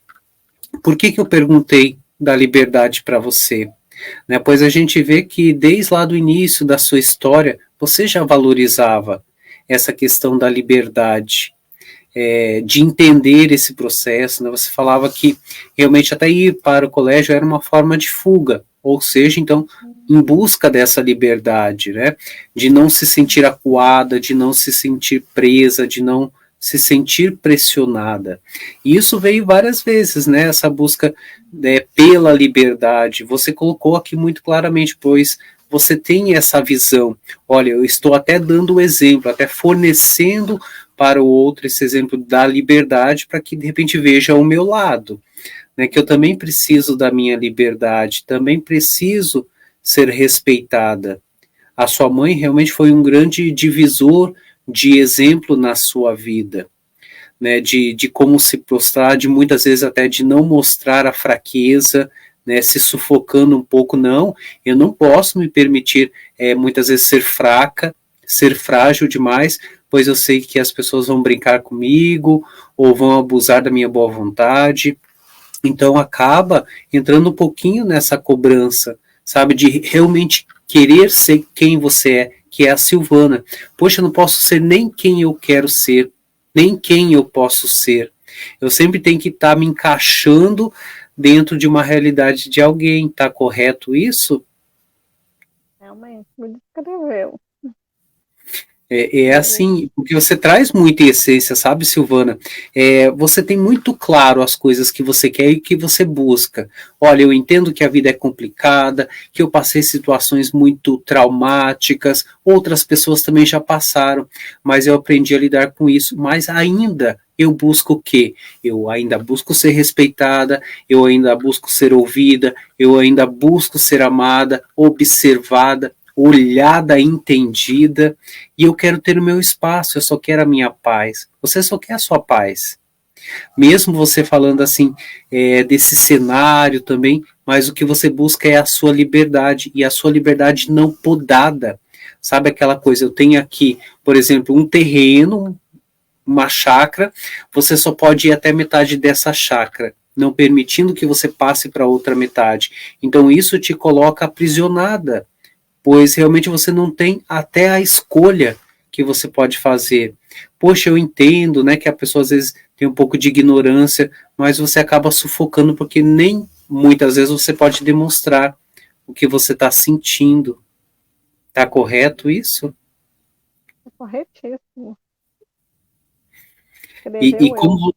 Por que eu perguntei da liberdade para você? Né? Pois a gente vê que desde lá do início da sua história, você já valorizava essa questão da liberdade, de entender esse processo. Né? Você falava que realmente até ir para o colégio era uma forma de fuga, ou seja, então, em busca dessa liberdade, né? De não se sentir acuada, de não se sentir presa, de não se sentir pressionada. E isso veio várias vezes, né? Essa busca, pela liberdade. Você colocou aqui muito claramente, pois você tem essa visão. Olha, eu estou até dando o exemplo, até fornecendo para o outro esse exemplo da liberdade para que de repente veja o meu lado, né? Que eu também preciso da minha liberdade, também preciso ser respeitada. A sua mãe realmente foi um grande divisor de exemplo na sua vida, né? De como se prostrar, de muitas vezes até de não mostrar a fraqueza, né? Se sufocando um pouco, não, eu não posso me permitir muitas vezes ser fraca, ser frágil demais, pois eu sei que as pessoas vão brincar comigo ou vão abusar da minha boa vontade. Então acaba entrando um pouquinho nessa cobrança, sabe, de realmente querer ser quem você é, que é a Silvana. Poxa, eu não posso ser nem quem eu quero ser, nem quem eu posso ser. Eu sempre tenho que estar me encaixando dentro de uma realidade de alguém, tá correto isso? Realmente, me descreveu. É Eu, assim, porque você traz muita essência, sabe, Silvana? Você tem muito claro as coisas que você quer e que você busca. Olha, eu entendo que a vida é complicada, que eu passei situações muito traumáticas, outras pessoas também já passaram, mas eu aprendi a lidar com isso. Mas ainda eu busco o quê? Eu ainda busco ser respeitada, eu ainda busco ser ouvida, eu ainda busco ser amada, observada, olhada, entendida, e eu quero ter o meu espaço, eu só quero a minha paz. Você só quer a sua paz. Mesmo você falando assim, desse cenário também, mas o que você busca é a sua liberdade, e a sua liberdade não podada. Sabe aquela coisa, eu tenho aqui, por exemplo, um terreno, uma chácara, você só pode ir até metade dessa chácara, não permitindo que você passe para outra metade. Então isso te coloca aprisionada, pois realmente você não tem até a escolha que você pode fazer. Poxa, eu entendo, né, que a pessoa às vezes tem um pouco de ignorância, mas você acaba sufocando porque nem muitas vezes você pode demonstrar o que você está sentindo. Tá correto isso? é corretíssimo. E, e Escreveu eu. como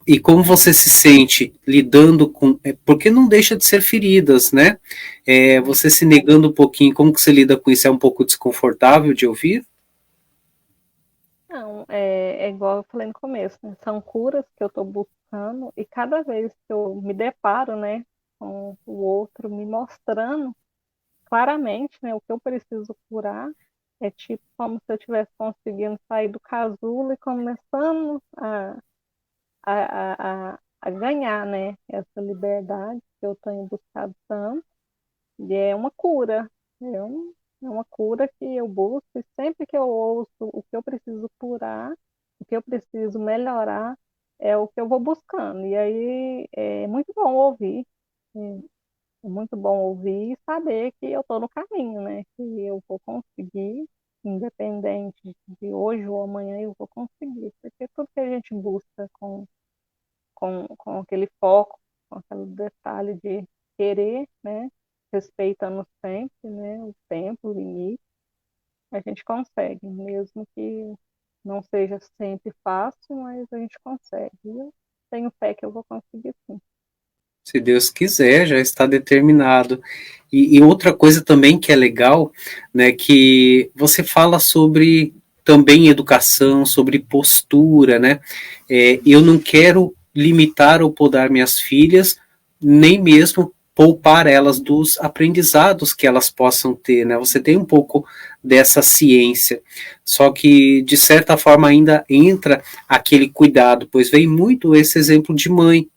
e como você se sente lidando com, porque não deixa de ser feridas, né? Né? Você se negando um pouquinho, como que você lida com isso? É um pouco desconfortável de ouvir? Não, é igual eu falei no começo, né? São curas que eu estou buscando e cada vez que eu me deparo, né, com o outro me mostrando claramente, né, o que eu preciso curar, é tipo como se eu estivesse conseguindo sair do casulo e começando a ganhar, né, essa liberdade que eu tenho buscado tanto, e é uma cura, é uma cura que eu busco, e sempre que eu ouço o que eu preciso curar, o que eu preciso melhorar, é o que eu vou buscando, e aí é muito bom ouvir, é muito bom ouvir e saber que eu estou no caminho, né, que eu vou conseguir, independente de hoje ou amanhã, eu vou conseguir, porque tudo que a gente busca com aquele foco, com aquele detalhe de querer, né, respeitando sempre, né, o tempo, o limite, a gente consegue, mesmo que não seja sempre fácil, mas a gente consegue. E eu tenho fé que eu vou conseguir sim. Se Deus quiser, já está determinado. E outra coisa também que é legal, né, que você fala sobre também educação, sobre postura, né? Eu não quero limitar ou podar minhas filhas, nem mesmo poupar elas dos aprendizados que elas possam ter, né? Você tem um pouco dessa ciência, só que de certa forma ainda entra aquele cuidado, pois vem muito esse exemplo de mãe.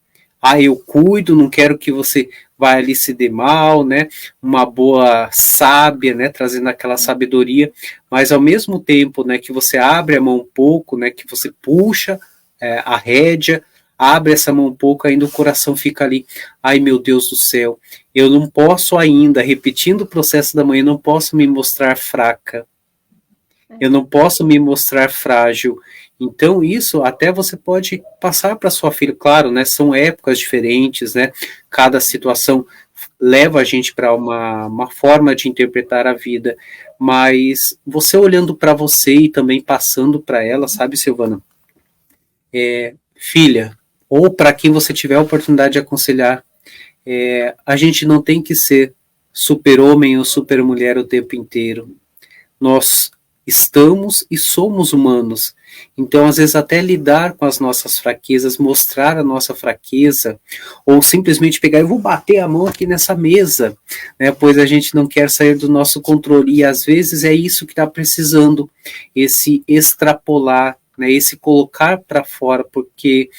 Ah, eu cuido, não quero que você vá ali se dê mal, né? Uma boa sábia, né? Trazendo aquela sabedoria, mas ao mesmo tempo, né? Que você abre a mão um pouco, né? Que você puxa a rédea, abre essa mão um pouco, ainda o coração fica ali. Ai, meu Deus do céu, eu não posso ainda, repetindo o processo da mãe, eu não posso me mostrar fraca. Eu não posso me mostrar frágil. Então, isso até você pode passar para sua filha. Claro, né? São épocas diferentes, né? Cada situação leva a gente para uma forma de interpretar a vida. Mas você olhando para você e também passando para ela, sabe, Silvana? Filha, ou para quem você tiver a oportunidade de aconselhar, a gente não tem que ser super-homem ou super-mulher o tempo inteiro. Nós estamos e somos humanos. Então, às vezes, até lidar com as nossas fraquezas, mostrar a nossa fraqueza, ou simplesmente pegar, eu vou bater a mão aqui nessa mesa, né, pois a gente não quer sair do nosso controle. E às vezes é isso que está precisando, esse extrapolar, né, esse colocar para fora, porque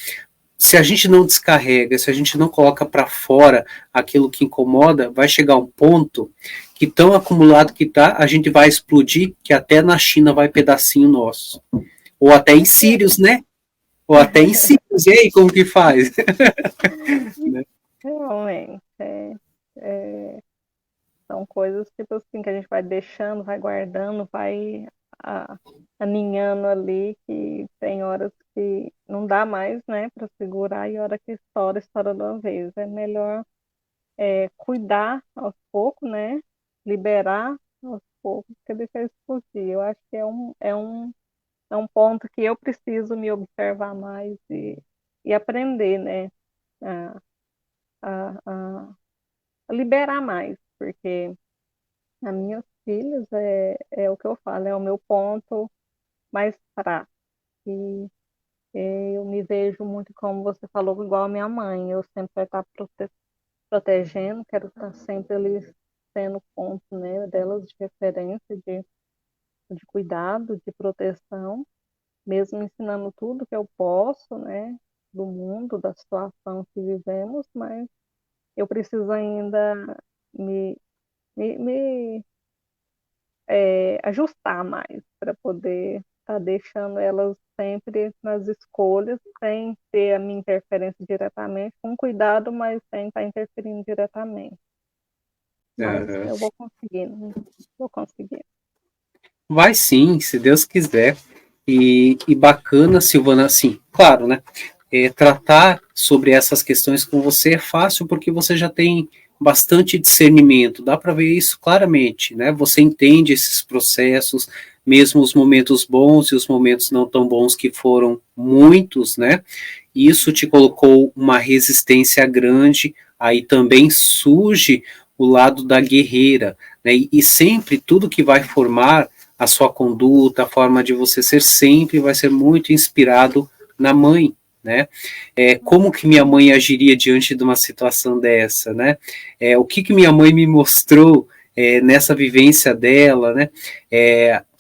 se a gente não descarrega, se a gente não coloca para fora aquilo que incomoda, vai chegar um ponto que tão acumulado que tá, a gente vai explodir, que até na China vai pedacinho nosso. Ou até em Sírios, né? Ou até em Sírios. E aí, como que faz? Realmente, são coisas tipo assim que a gente vai deixando, vai guardando, vai aninhando ali, que tem horas que não dá mais, né, para segurar, e hora que estoura, estoura de uma vez. É melhor cuidar aos poucos, né, liberar aos poucos, que deixar explodir. Eu acho que é um ponto que eu preciso me observar mais e aprender, né, a, a, a a liberar mais, porque as minhas filhas é o que eu falo, é o meu ponto mais fraco. E eu me vejo muito, como você falou, igual a minha mãe. Eu sempre vou estar protegendo, quero estar sempre ali sendo ponto, né, delas de referência, de cuidado, de proteção, mesmo ensinando tudo que eu posso, né, do mundo, da situação que vivemos, mas eu preciso ainda me, me ajustar mais para poder estar deixando elas sempre nas escolhas, sem ter a minha interferência diretamente, com cuidado, mas sem estar interferindo diretamente. Mas Uhum. eu vou conseguindo, vou conseguindo. Vai sim, se Deus quiser. E bacana, Silvana, assim, claro, né? Tratar sobre essas questões com você é fácil porque você já tem bastante discernimento, dá para ver isso claramente, né? Você entende esses processos, mesmo os momentos bons e os momentos não tão bons, que foram muitos, né? Isso te colocou uma resistência grande, aí também surge o lado da guerreira, né? E sempre tudo que vai formar a sua conduta, a forma de você ser, sempre vai ser muito inspirado na mãe, né? Como que minha mãe agiria diante de uma situação dessa, né? O que minha mãe me mostrou nessa vivência dela, né?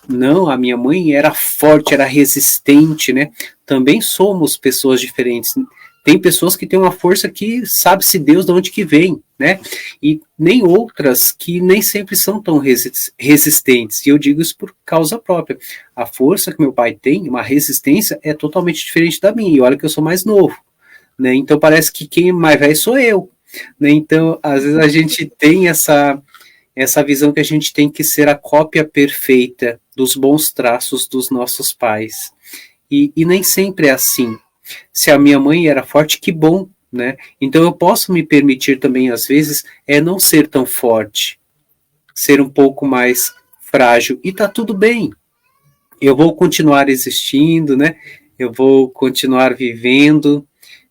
Não, a minha mãe era forte, era resistente, né? Também somos pessoas diferentes. Tem pessoas que têm uma força que sabe-se Deus de onde que vem, né? E nem outras que nem sempre são tão resistentes. E eu digo isso por causa própria. A força que meu pai tem, uma resistência, é totalmente diferente da minha. E olha que eu sou mais novo, né? Então parece que quem é mais velho sou eu, né? Então, às vezes a gente tem essa visão que a gente tem que ser a cópia perfeita dos bons traços dos nossos pais. E nem sempre é assim. Se a minha mãe era forte, que bom, né? Então eu posso me permitir também, às vezes, não ser tão forte, ser um pouco mais frágil, e tá tudo bem. Eu vou continuar existindo, né? Eu vou continuar vivendo.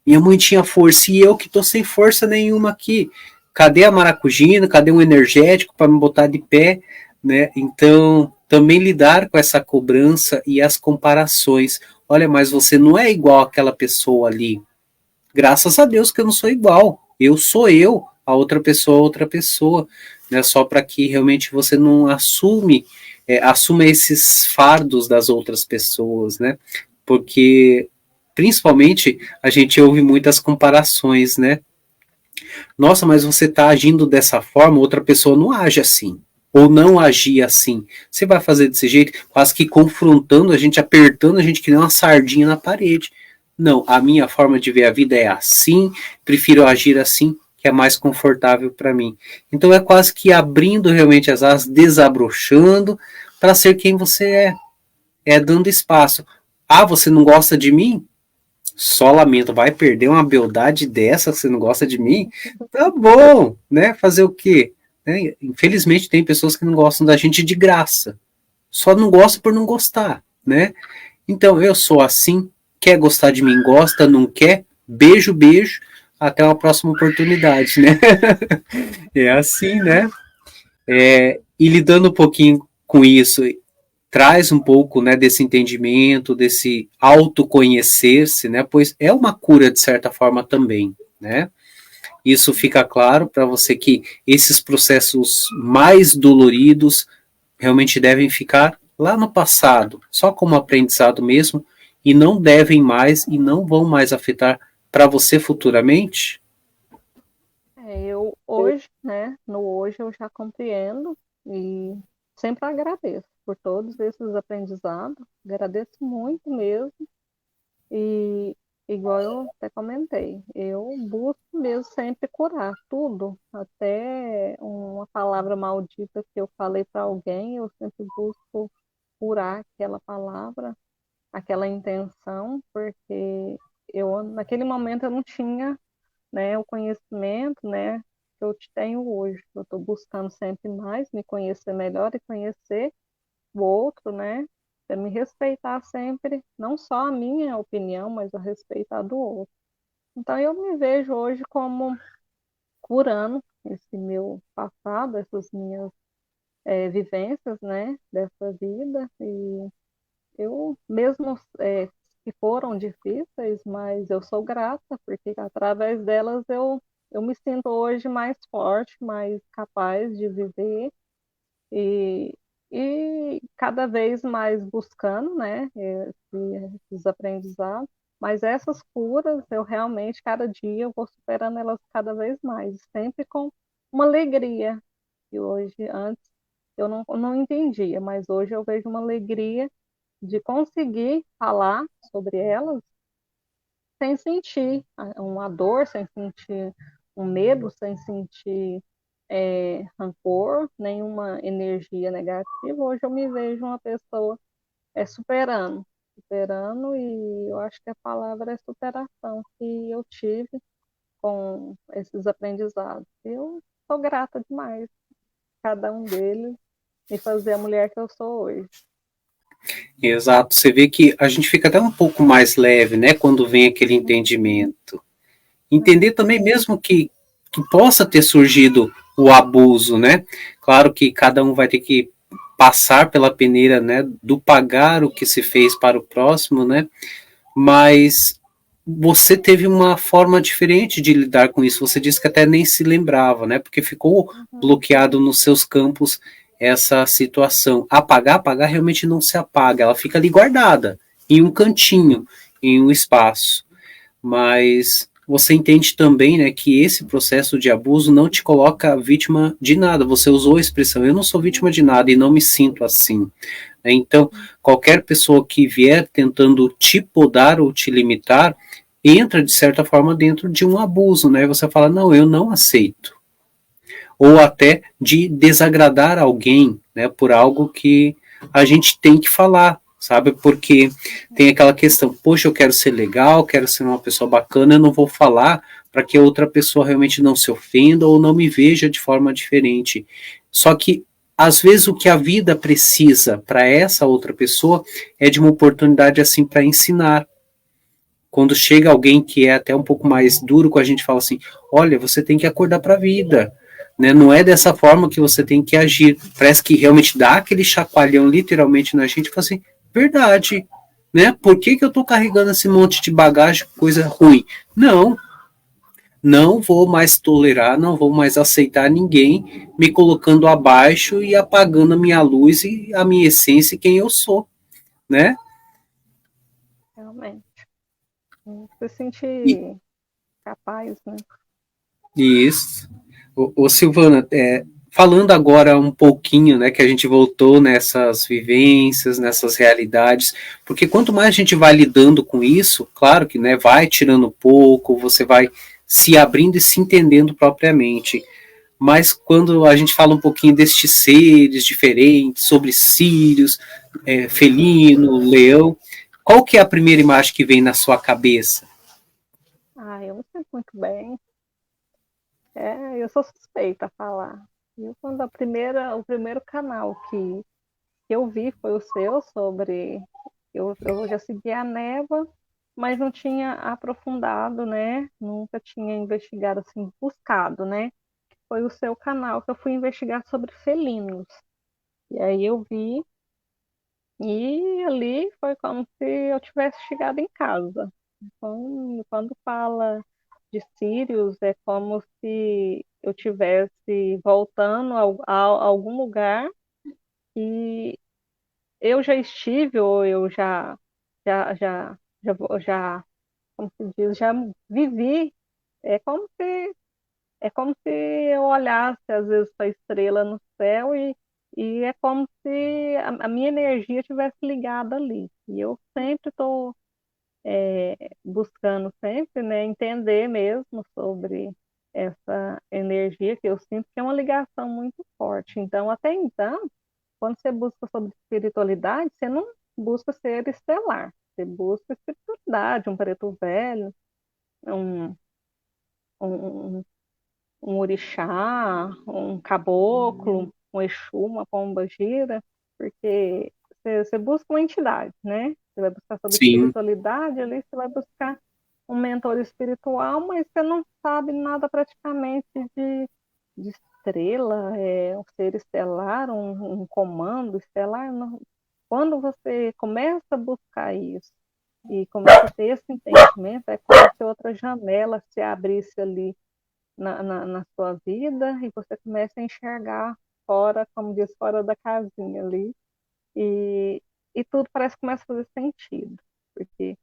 Minha mãe tinha força e eu que tô sem força nenhuma aqui. Cadê a maracujina? Cadê um energético para me botar de pé, né? Então, também lidar com essa cobrança e as comparações. Olha, mas você não é igual àquela pessoa ali. Graças a Deus que eu não sou igual. Eu sou eu, a outra pessoa é outra pessoa, né? Só para que realmente você não assuma esses fardos das outras pessoas, né? Porque principalmente a gente ouve muitas comparações, né? Nossa, mas você está agindo dessa forma, outra pessoa não age assim. Ou não agir assim. Você vai fazer desse jeito, quase que confrontando a gente, apertando a gente que nem uma sardinha na parede. Não, a minha forma de ver a vida é assim, prefiro agir assim, que é mais confortável para mim. Então é quase que abrindo realmente as asas, desabrochando, para ser quem você é. É dando espaço. Ah, você não gosta de mim? Só lamento, vai perder uma beldade dessa, você não gosta de mim? Tá bom, né? Fazer o quê? Né? Infelizmente tem pessoas que não gostam da gente de graça. Só não gosta por não gostar, né? Então eu sou assim, quer gostar de mim, gosta, não quer, beijo, beijo, até uma próxima oportunidade, né? É assim, né? E lidando um pouquinho com isso, traz um pouco, né, desse entendimento, desse autoconhecer-se, né, pois é uma cura de certa forma também, né? Isso fica claro para você que esses processos mais doloridos realmente devem ficar lá no passado, só como aprendizado mesmo, e não devem mais e não vão mais afetar para você futuramente? Eu hoje, né, no hoje eu já compreendo e sempre agradeço por todos esses aprendizados, agradeço muito mesmo e igual eu até comentei, eu busco mesmo sempre curar tudo, até uma palavra maldita que eu falei para alguém, eu sempre busco curar aquela palavra, aquela intenção, porque eu naquele momento eu não tinha, né, o conhecimento, né, que eu tenho hoje. Eu estou buscando sempre mais me conhecer melhor e conhecer o outro, né, para me respeitar sempre, não só a minha opinião, mas a respeitar do outro. Então eu me vejo hoje como curando esse meu passado, essas minhas vivências, né, dessa vida e eu mesmo que foram difíceis, mas eu sou grata, porque através delas eu me sinto hoje mais forte, mais capaz de viver e, e cada vez mais buscando, né, esses aprendizados. Mas essas curas, eu realmente, cada dia, eu vou superando elas cada vez mais, sempre com uma alegria. E hoje, antes, eu não entendia, mas hoje eu vejo uma alegria de conseguir falar sobre elas sem sentir uma dor, sem sentir um medo, sem sentir rancor, nenhuma energia negativa. Hoje eu me vejo uma pessoa superando, superando, e eu acho que a palavra é superação que eu tive com esses aprendizados. Eu sou grata demais, cada um deles, me fazer a mulher que eu sou hoje. Exato, você vê que a gente fica até um pouco mais leve, né, quando vem aquele entendimento. Entender também mesmo que possa ter surgido o abuso, né? Claro que cada um vai ter que passar pela peneira, né, do pagar o que se fez para o próximo, né? Mas você teve uma forma diferente de lidar com isso. Você disse que até nem se lembrava, né? Porque ficou bloqueado nos seus campos essa situação. Apagar realmente não se apaga, ela fica ali guardada em um cantinho, em um espaço. Mas você entende também, né, que esse processo de abuso não te coloca vítima de nada. Você usou a expressão, eu não sou vítima de nada e não me sinto assim. Então, qualquer pessoa que vier tentando te podar ou te limitar, entra de certa forma dentro de um abuso, né? Você fala, não, eu não aceito. Ou até de desagradar alguém, né, por algo que a gente tem que falar, sabe? Porque tem aquela questão, poxa, eu quero ser legal, quero ser uma pessoa bacana, eu não vou falar para que a outra pessoa realmente não se ofenda ou não me veja de forma diferente. Só que às vezes o que a vida precisa para essa outra pessoa é de uma oportunidade assim para ensinar. Quando chega alguém que é até um pouco mais duro com a gente, fala assim: olha, você tem que acordar para a vida. Né? Não é dessa forma que você tem que agir. Parece que realmente dá aquele chacoalhão literalmente na gente e fala assim: verdade. Né? Por que, que eu estou carregando esse monte de bagagem, coisa ruim? Não, não vou mais tolerar, não vou mais aceitar ninguém me colocando abaixo e apagando a minha luz e a minha essência e quem eu sou, né? Realmente. Se E, sentir capaz, né? isso. Silvana, falando agora um pouquinho, né, que a gente voltou nessas vivências, nessas realidades, porque quanto mais a gente vai lidando com isso, claro que, né, vai tirando um pouco, você vai se abrindo e se entendendo propriamente. Mas quando a gente fala um pouquinho destes seres diferentes, sobre Sírios, felino, leão, qual que é a primeira imagem que vem na sua cabeça? Eu me sinto muito bem. Eu sou suspeita a falar. Eu, quando o primeiro canal que eu vi foi o seu sobre. Eu já seguia a Neva, mas não tinha aprofundado, né? Nunca tinha investigado, assim, buscado, né? Foi o seu canal que eu fui investigar sobre felinos. E aí eu vi, e ali foi como se eu tivesse chegado em casa. Então, quando fala de Sirius, é como se eu tivesse voltando a algum lugar e eu já estive, ou eu já, já, já, como se diz, já vivi. É como se, é como se eu olhasse, às vezes, para a estrela no céu e é como se a minha energia estivesse ligada ali. E eu sempre estou buscando sempre, né, entender mesmo sobre essa energia que eu sinto que é uma ligação muito forte. Então, até então, quando você busca sobre espiritualidade, você não busca ser estelar, você busca espiritualidade, um preto velho, um, um, um orixá, um caboclo, um exu, uma pomba gira, porque você busca uma entidade, né? Você vai buscar sobre Sim, espiritualidade, ali você vai buscar um mentor espiritual, mas você não sabe nada praticamente de estrela, um ser estelar, um comando estelar. Não. Quando você começa a buscar isso e começa a ter esse entendimento, é como se outra janela se abrisse ali na sua vida e você começa a enxergar fora, como diz, fora da casinha ali. E, e tudo parece que começa a fazer sentido. Porque,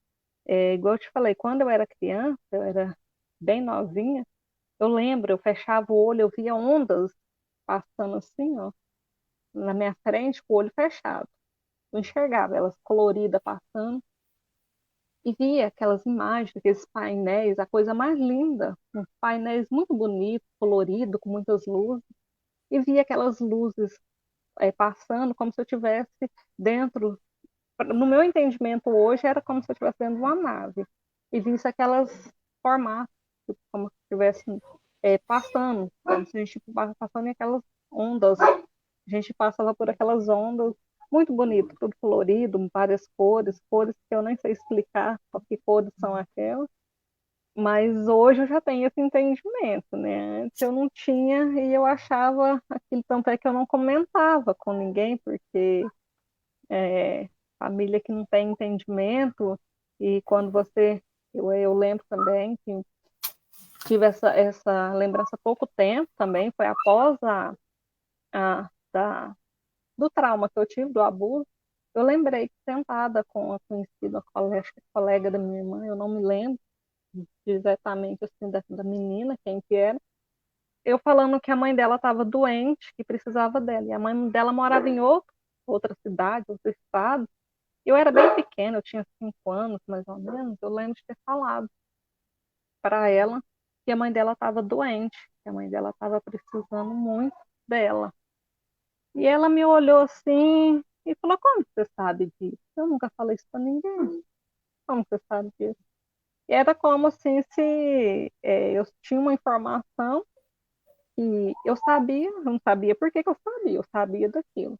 igual eu te falei, quando eu era criança, eu era bem novinha, eu lembro, eu fechava o olho, eu via ondas passando assim, ó, na minha frente, com o olho fechado. Eu enxergava elas coloridas passando e via aquelas imagens, aqueles painéis, a coisa mais linda, uns painéis muito bonitos, coloridos, com muitas luzes, e via aquelas luzes passando como se eu tivesse dentro, no meu entendimento hoje, era como se eu estivesse dentro de uma nave, e visse aquelas formatos, tipo, como se estivesse passando, como se a gente estivesse passando em aquelas ondas, a gente passava por aquelas ondas, muito bonito, tudo colorido, várias cores, cores que eu nem sei explicar que cores são aquelas, mas hoje eu já tenho esse entendimento, né? Antes eu não tinha e eu achava aquilo, tanto é que eu não comentava com ninguém, porque é, família que não tem entendimento, e quando eu lembro também que tive essa lembrança há pouco tempo também, foi após a, da, do trauma que eu tive, do abuso, eu lembrei que sentada com a conhecida colega da minha irmã, eu não me lembro diretamente assim da menina, quem que era, eu falando que a mãe dela estava doente, que precisava dela, e a mãe dela morava em outra cidade, outro estado. Eu era bem pequena, eu tinha 5 anos, mais ou menos, eu lembro de ter falado para ela que a mãe dela estava doente, que a mãe dela estava precisando muito dela. E ela me olhou assim, E falou, como você sabe disso? Eu nunca falei isso pra ninguém. Como você sabe disso? E era como assim, se eu tinha uma informação e eu sabia, eu não sabia por que que eu sabia daquilo.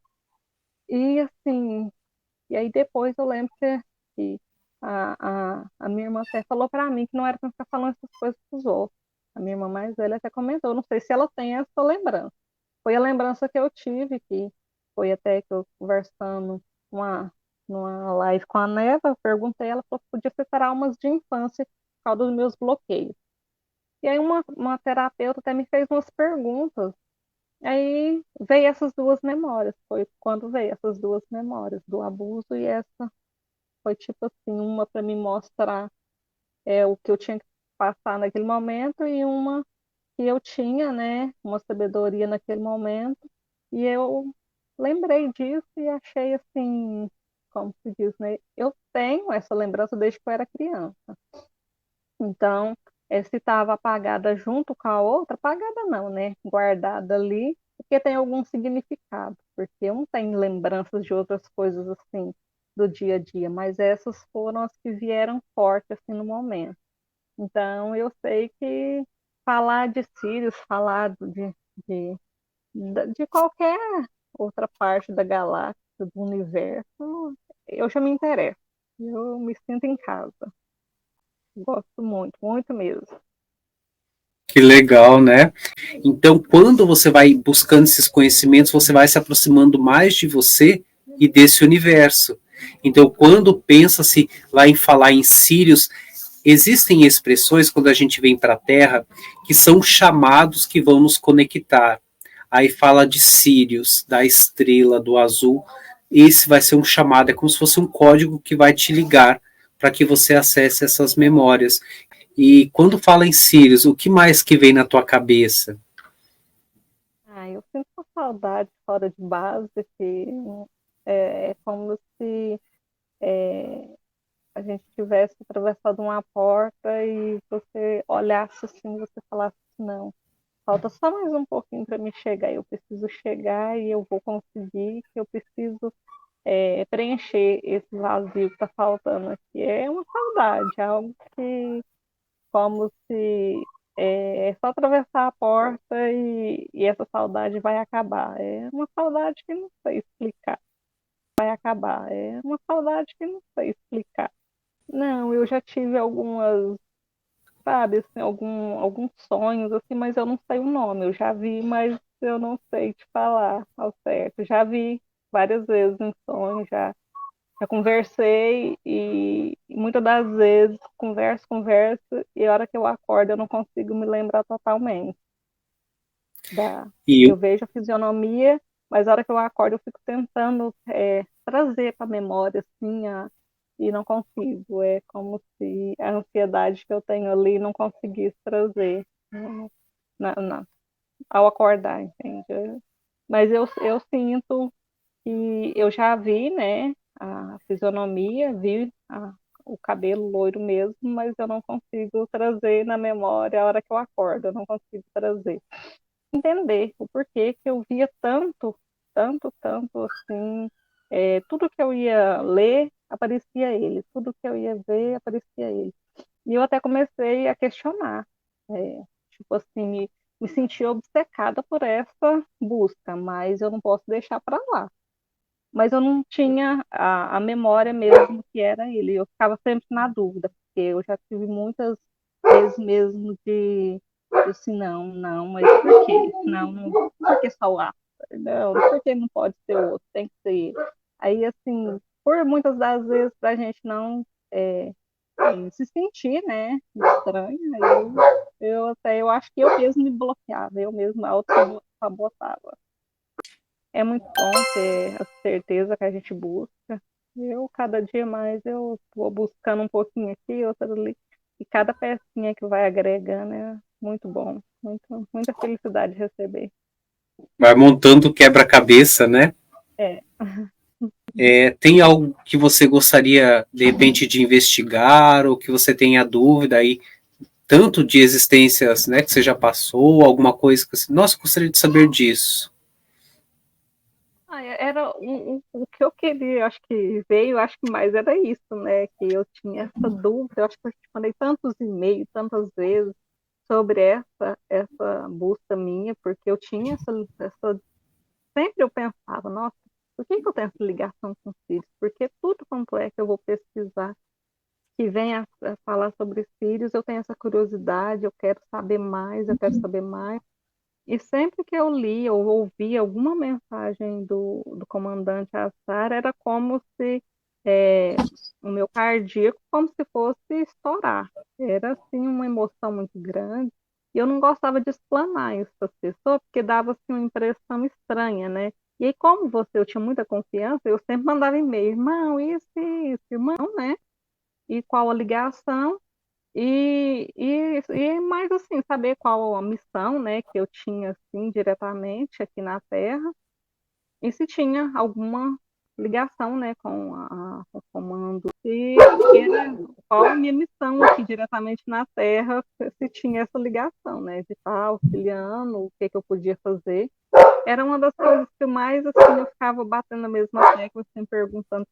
E assim, e aí depois eu lembro que a minha irmã até falou para mim que não era para ficar falando essas coisas pros outros. A minha irmã mais velha até comentou, não sei se ela tem essa lembrança. Foi a lembrança que eu tive, que foi até que eu conversando uma, numa live com a Neva, eu perguntei, ela falou que podia ser traumas de infância por causa dos meus bloqueios. E aí uma terapeuta até me fez umas perguntas. Aí veio essas duas memórias. Foi quando veio essas duas memórias, do abuso e essa foi tipo assim, uma para me mostrar o que eu tinha que passar naquele momento e uma que eu tinha, né, uma sabedoria naquele momento. E eu lembrei disso e achei assim, como se diz, né? Eu tenho essa lembrança desde que eu era criança. Então, se estava apagada junto com a outra, apagada não, né? Guardada ali, porque tem algum significado, porque eu não tenho lembranças de outras coisas assim do dia a dia, mas essas foram as que vieram forte assim no momento. Então, eu sei que falar de Sirius, falar de, de qualquer outra parte da galáxia, do universo, eu já me interesso. Eu me sinto em casa. Gosto muito, muito mesmo. Que legal, né? Então, quando você vai buscando esses conhecimentos, você vai se aproximando mais de você e desse universo. Então, quando pensa-se lá em falar em Sírios, existem expressões quando a gente vem para a Terra que são chamados que vão nos conectar. Aí fala de Sírios, da estrela, do azul. Esse vai ser um chamado, é como se fosse um código que vai te ligar para que você acesse essas memórias. E quando fala em Sirius, o que mais que vem na tua cabeça? Eu sinto uma saudade fora de base, que é como se a gente tivesse atravessado uma porta e você olhasse assim, você falasse, não, falta só mais um pouquinho para me chegar, eu preciso chegar e eu vou conseguir, eu preciso preencher esse vazio que está faltando aqui. É uma saudade, é algo que como se só atravessar a porta e essa saudade vai acabar. É uma saudade que não sei explicar. Vai acabar. É uma saudade que não sei explicar. Não, eu já tive algumas, sabe, assim, alguns sonhos, assim, mas eu não sei o nome. Eu já vi, mas eu não sei te falar ao certo. Já vi várias vezes em sonhos, já conversei e muitas das vezes converso e a hora que eu acordo eu não consigo me lembrar totalmente E eu vejo a fisionomia, mas a hora que eu acordo eu fico tentando trazer para a memória assim e não consigo. É como se a ansiedade que eu tenho ali não conseguisse trazer ao acordar, entende? Mas eu sinto e eu já vi, né, a fisionomia, vi o cabelo loiro mesmo, mas eu não consigo trazer na memória a hora que eu acordo, eu não consigo trazer. Entender o porquê que eu via tanto, tanto, tanto assim, tudo que eu ia ler, aparecia ele, tudo que eu ia ver, aparecia ele. E eu até comecei a questionar, tipo assim, me senti obcecada por essa busca, mas eu não posso deixar para lá, mas eu não tinha a memória mesmo que era ele. Eu ficava sempre na dúvida, porque eu já tive muitas vezes mesmo de assim, não, não, mas por quê? Não, não, por que só o After? Não, por que não pode ser outro? Tem que ser ele. Aí, assim, por muitas das vezes, para a gente não se sentir, né, estranha, eu acho que eu mesmo me bloqueava, eu mesma auto-sabotava. É muito bom ter a certeza que a gente busca. Eu, cada dia mais, eu vou buscando um pouquinho aqui, outra ali. E cada pecinha que vai agregando é muito bom. Muita felicidade de receber. vai montando o quebra-cabeça, né? É. Tem algo que você gostaria, de repente, de investigar, ou que você tenha dúvida aí, tanto de existências, né, que você já passou, alguma coisa que assim, nossa, eu gostaria de saber disso. Era o que eu queria, acho que veio, acho que mais era isso, né? Que eu tinha essa dúvida, eu acho que eu te mandei tantos e-mails, tantas vezes sobre essa busca minha, porque eu tinha sempre eu pensava, nossa, por que eu tenho essa ligação com os filhos? Porque tudo quanto é que eu vou pesquisar que venha a falar sobre os filhos, eu tenho essa curiosidade, eu quero saber mais, eu quero saber mais. E sempre que eu li ou ouvia alguma mensagem do comandante Assar, era como se o meu cardíaco, como se fosse estourar. Era assim uma emoção muito grande. E eu não gostava de explanar isso para as pessoas, porque dava assim, uma impressão estranha, né? E aí, como eu tinha muita confiança, eu sempre mandava e-mail, irmão, isso, irmão, né? E qual a ligação? E mais assim, saber qual a missão, né, que eu tinha assim diretamente aqui na Terra e se tinha alguma ligação, né, com o comando e era, qual a minha missão aqui diretamente na Terra, se tinha essa ligação, né, de estar auxiliando, o que que eu podia fazer. Era uma das coisas que mais assim eu ficava batendo na mesma tecla, assim, perguntando,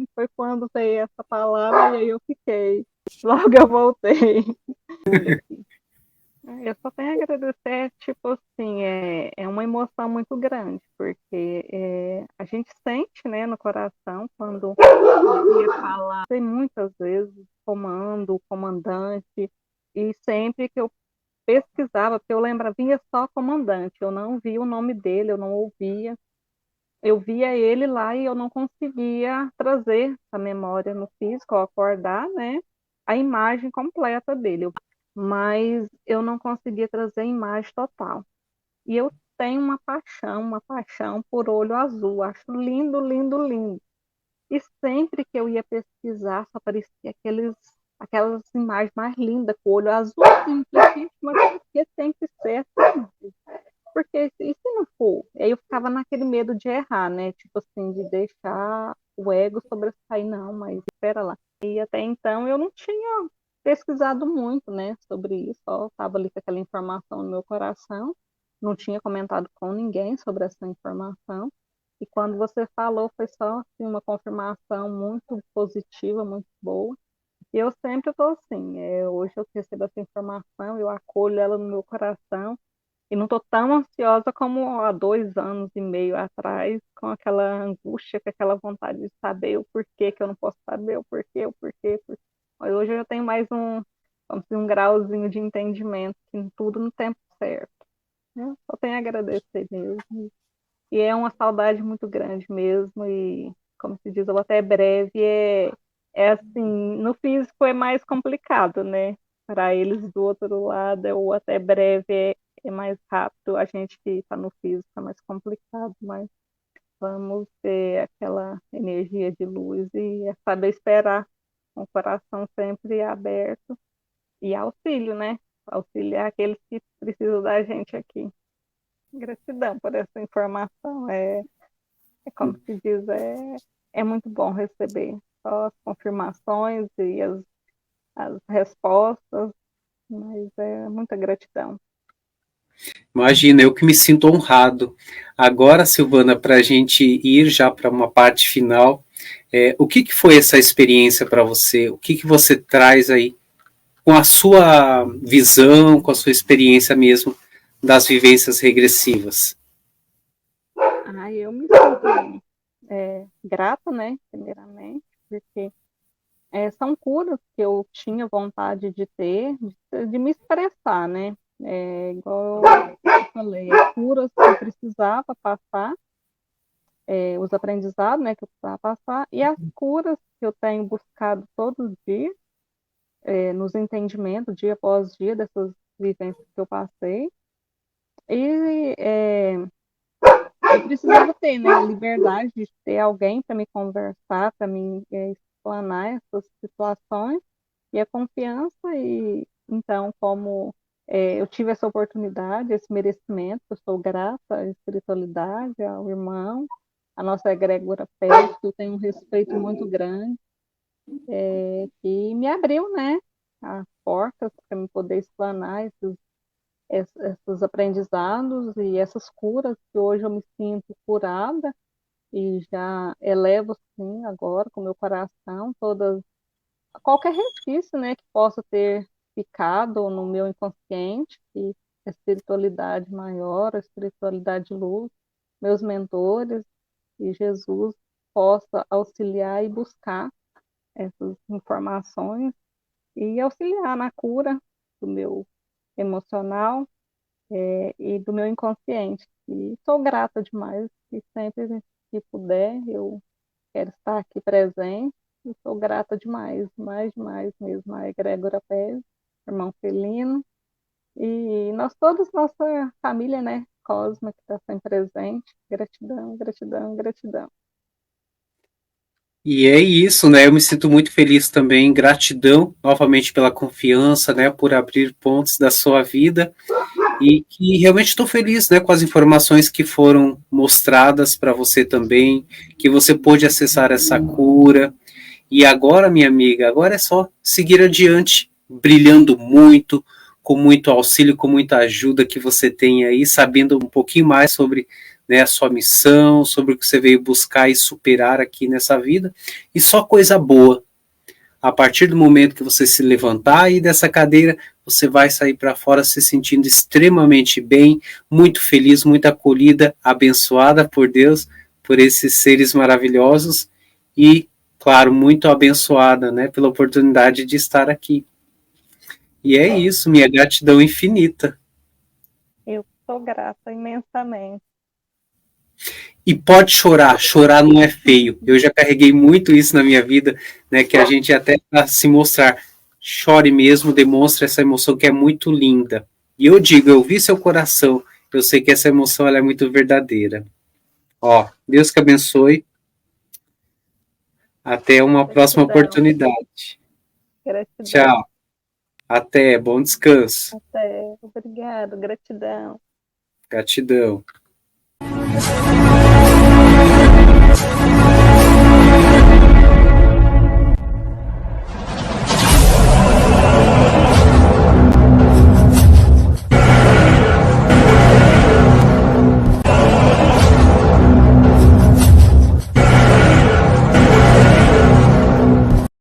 e foi quando veio essa palavra e aí eu fiquei. Logo eu voltei. Olha aqui. Eu só tenho a agradecer, tipo assim, é uma emoção muito grande, porque a gente sente, né, no coração, quando eu ia falar, tem muitas vezes, comando, comandante, e sempre que eu pesquisava, porque eu lembrava, vinha só comandante, eu não via o nome dele, eu não ouvia, eu via ele lá e eu não conseguia trazer a memória no físico, ao acordar, né, a imagem completa dele, mas eu não conseguia trazer a imagem total. E eu tenho uma paixão por olho azul, acho lindo, lindo, lindo. E sempre que eu ia pesquisar, só aparecia aquelas imagens mais lindas, com o olho azul, simplesmente, mas porque tem que ser assim. Porque e se não for? Aí eu ficava naquele medo de errar, né? Tipo assim, de deixar o ego sobressair, não, mas espera lá. E até então eu não tinha pesquisado muito, né, sobre isso, só estava ali com aquela informação no meu coração, não tinha comentado com ninguém sobre essa informação. E quando você falou, foi só assim, uma confirmação muito positiva, muito boa. E eu sempre estou assim, hoje eu recebo essa informação, eu acolho ela no meu coração e não estou tão ansiosa como há 2 anos e meio atrás, com aquela angústia, com aquela vontade de saber o porquê que eu não posso saber, o porquê. Mas hoje eu já tenho mais vamos dizer, um grauzinho de entendimento, que tudo no tempo certo. Né? Só tenho a agradecer mesmo. E é uma saudade muito grande mesmo, e como se diz, o até breve é assim, no físico é mais complicado, né? Para eles do outro lado, o até breve é mais rápido, a gente que está no físico é mais complicado, mas vamos ter aquela energia de luz e é saber esperar, com o coração sempre aberto e auxílio, né? Auxiliar aqueles que precisam da gente aqui. Gratidão por essa informação. É como se diz, é muito bom receber só as confirmações e as respostas, mas é muita gratidão. Imagina, eu que me sinto honrado. Agora, Silvana, para a gente ir já para uma parte final, o que, que foi essa experiência para você? O que, que você traz aí com a sua visão, com a sua experiência mesmo das vivências regressivas? Eu me sinto grata, né, primeiramente, porque são curas que eu tinha vontade de ter, de me expressar, né? Igual eu falei, curas que eu precisava passar, os aprendizados, né, que eu precisava passar, e as curas que eu tenho buscado todos os dias, nos entendimentos, dia após dia, dessas vivências que eu passei. E eu precisava ter, né, a liberdade de ter alguém para me conversar, para me explanar essas situações, e a confiança. E então, como eu tive essa oportunidade, esse merecimento, eu sou grata à espiritualidade, ao irmão, à nossa egrégora PET, que eu tenho um respeito muito grande, que me abriu, né, as portas para me poder explanar esses aprendizados e essas curas, que hoje eu me sinto curada, e já elevo, sim, agora com meu coração, qualquer resquício, né, que possa ter ficado no meu inconsciente, e a espiritualidade maior, a espiritualidade de luz, meus mentores e Jesus possa auxiliar e buscar essas informações e auxiliar na cura do meu emocional, e do meu inconsciente. E sou grata demais, e sempre que puder, eu quero estar aqui presente, e sou grata demais, mais demais mesmo, a Egrégora Pérez, irmão Felino, e nós todos, nossa família, né, Cosma, que está sempre presente. Gratidão, gratidão, gratidão. E é isso, né? Eu me sinto muito feliz também. Gratidão novamente pela confiança, né? Por abrir pontos da sua vida. E que realmente estou feliz, né? Com as informações que foram mostradas para você também, que você pôde acessar essa cura. E agora, minha amiga, agora é só seguir adiante, brilhando muito, com muito auxílio, com muita ajuda que você tem aí, sabendo um pouquinho mais sobre, né, a sua missão, sobre o que você veio buscar e superar aqui nessa vida. E só coisa boa. A partir do momento que você se levantar aí dessa cadeira, você vai sair para fora se sentindo extremamente bem, muito feliz, muito acolhida, abençoada por Deus, por esses seres maravilhosos e, claro, muito abençoada, né, pela oportunidade de estar aqui. E é isso, minha gratidão infinita. Eu sou grata imensamente. E pode chorar, chorar não é feio. Eu já carreguei muito isso na minha vida, né, que a gente até para se mostrar, chore mesmo, demonstre essa emoção que é muito linda. E eu digo, eu vi seu coração, eu sei que essa emoção ela é muito verdadeira. Ó, Deus que abençoe. Até uma próxima Gratidão, oportunidade. gratidão. Tchau. Até, bom descanso. Até. Obrigado, gratidão. Gratidão.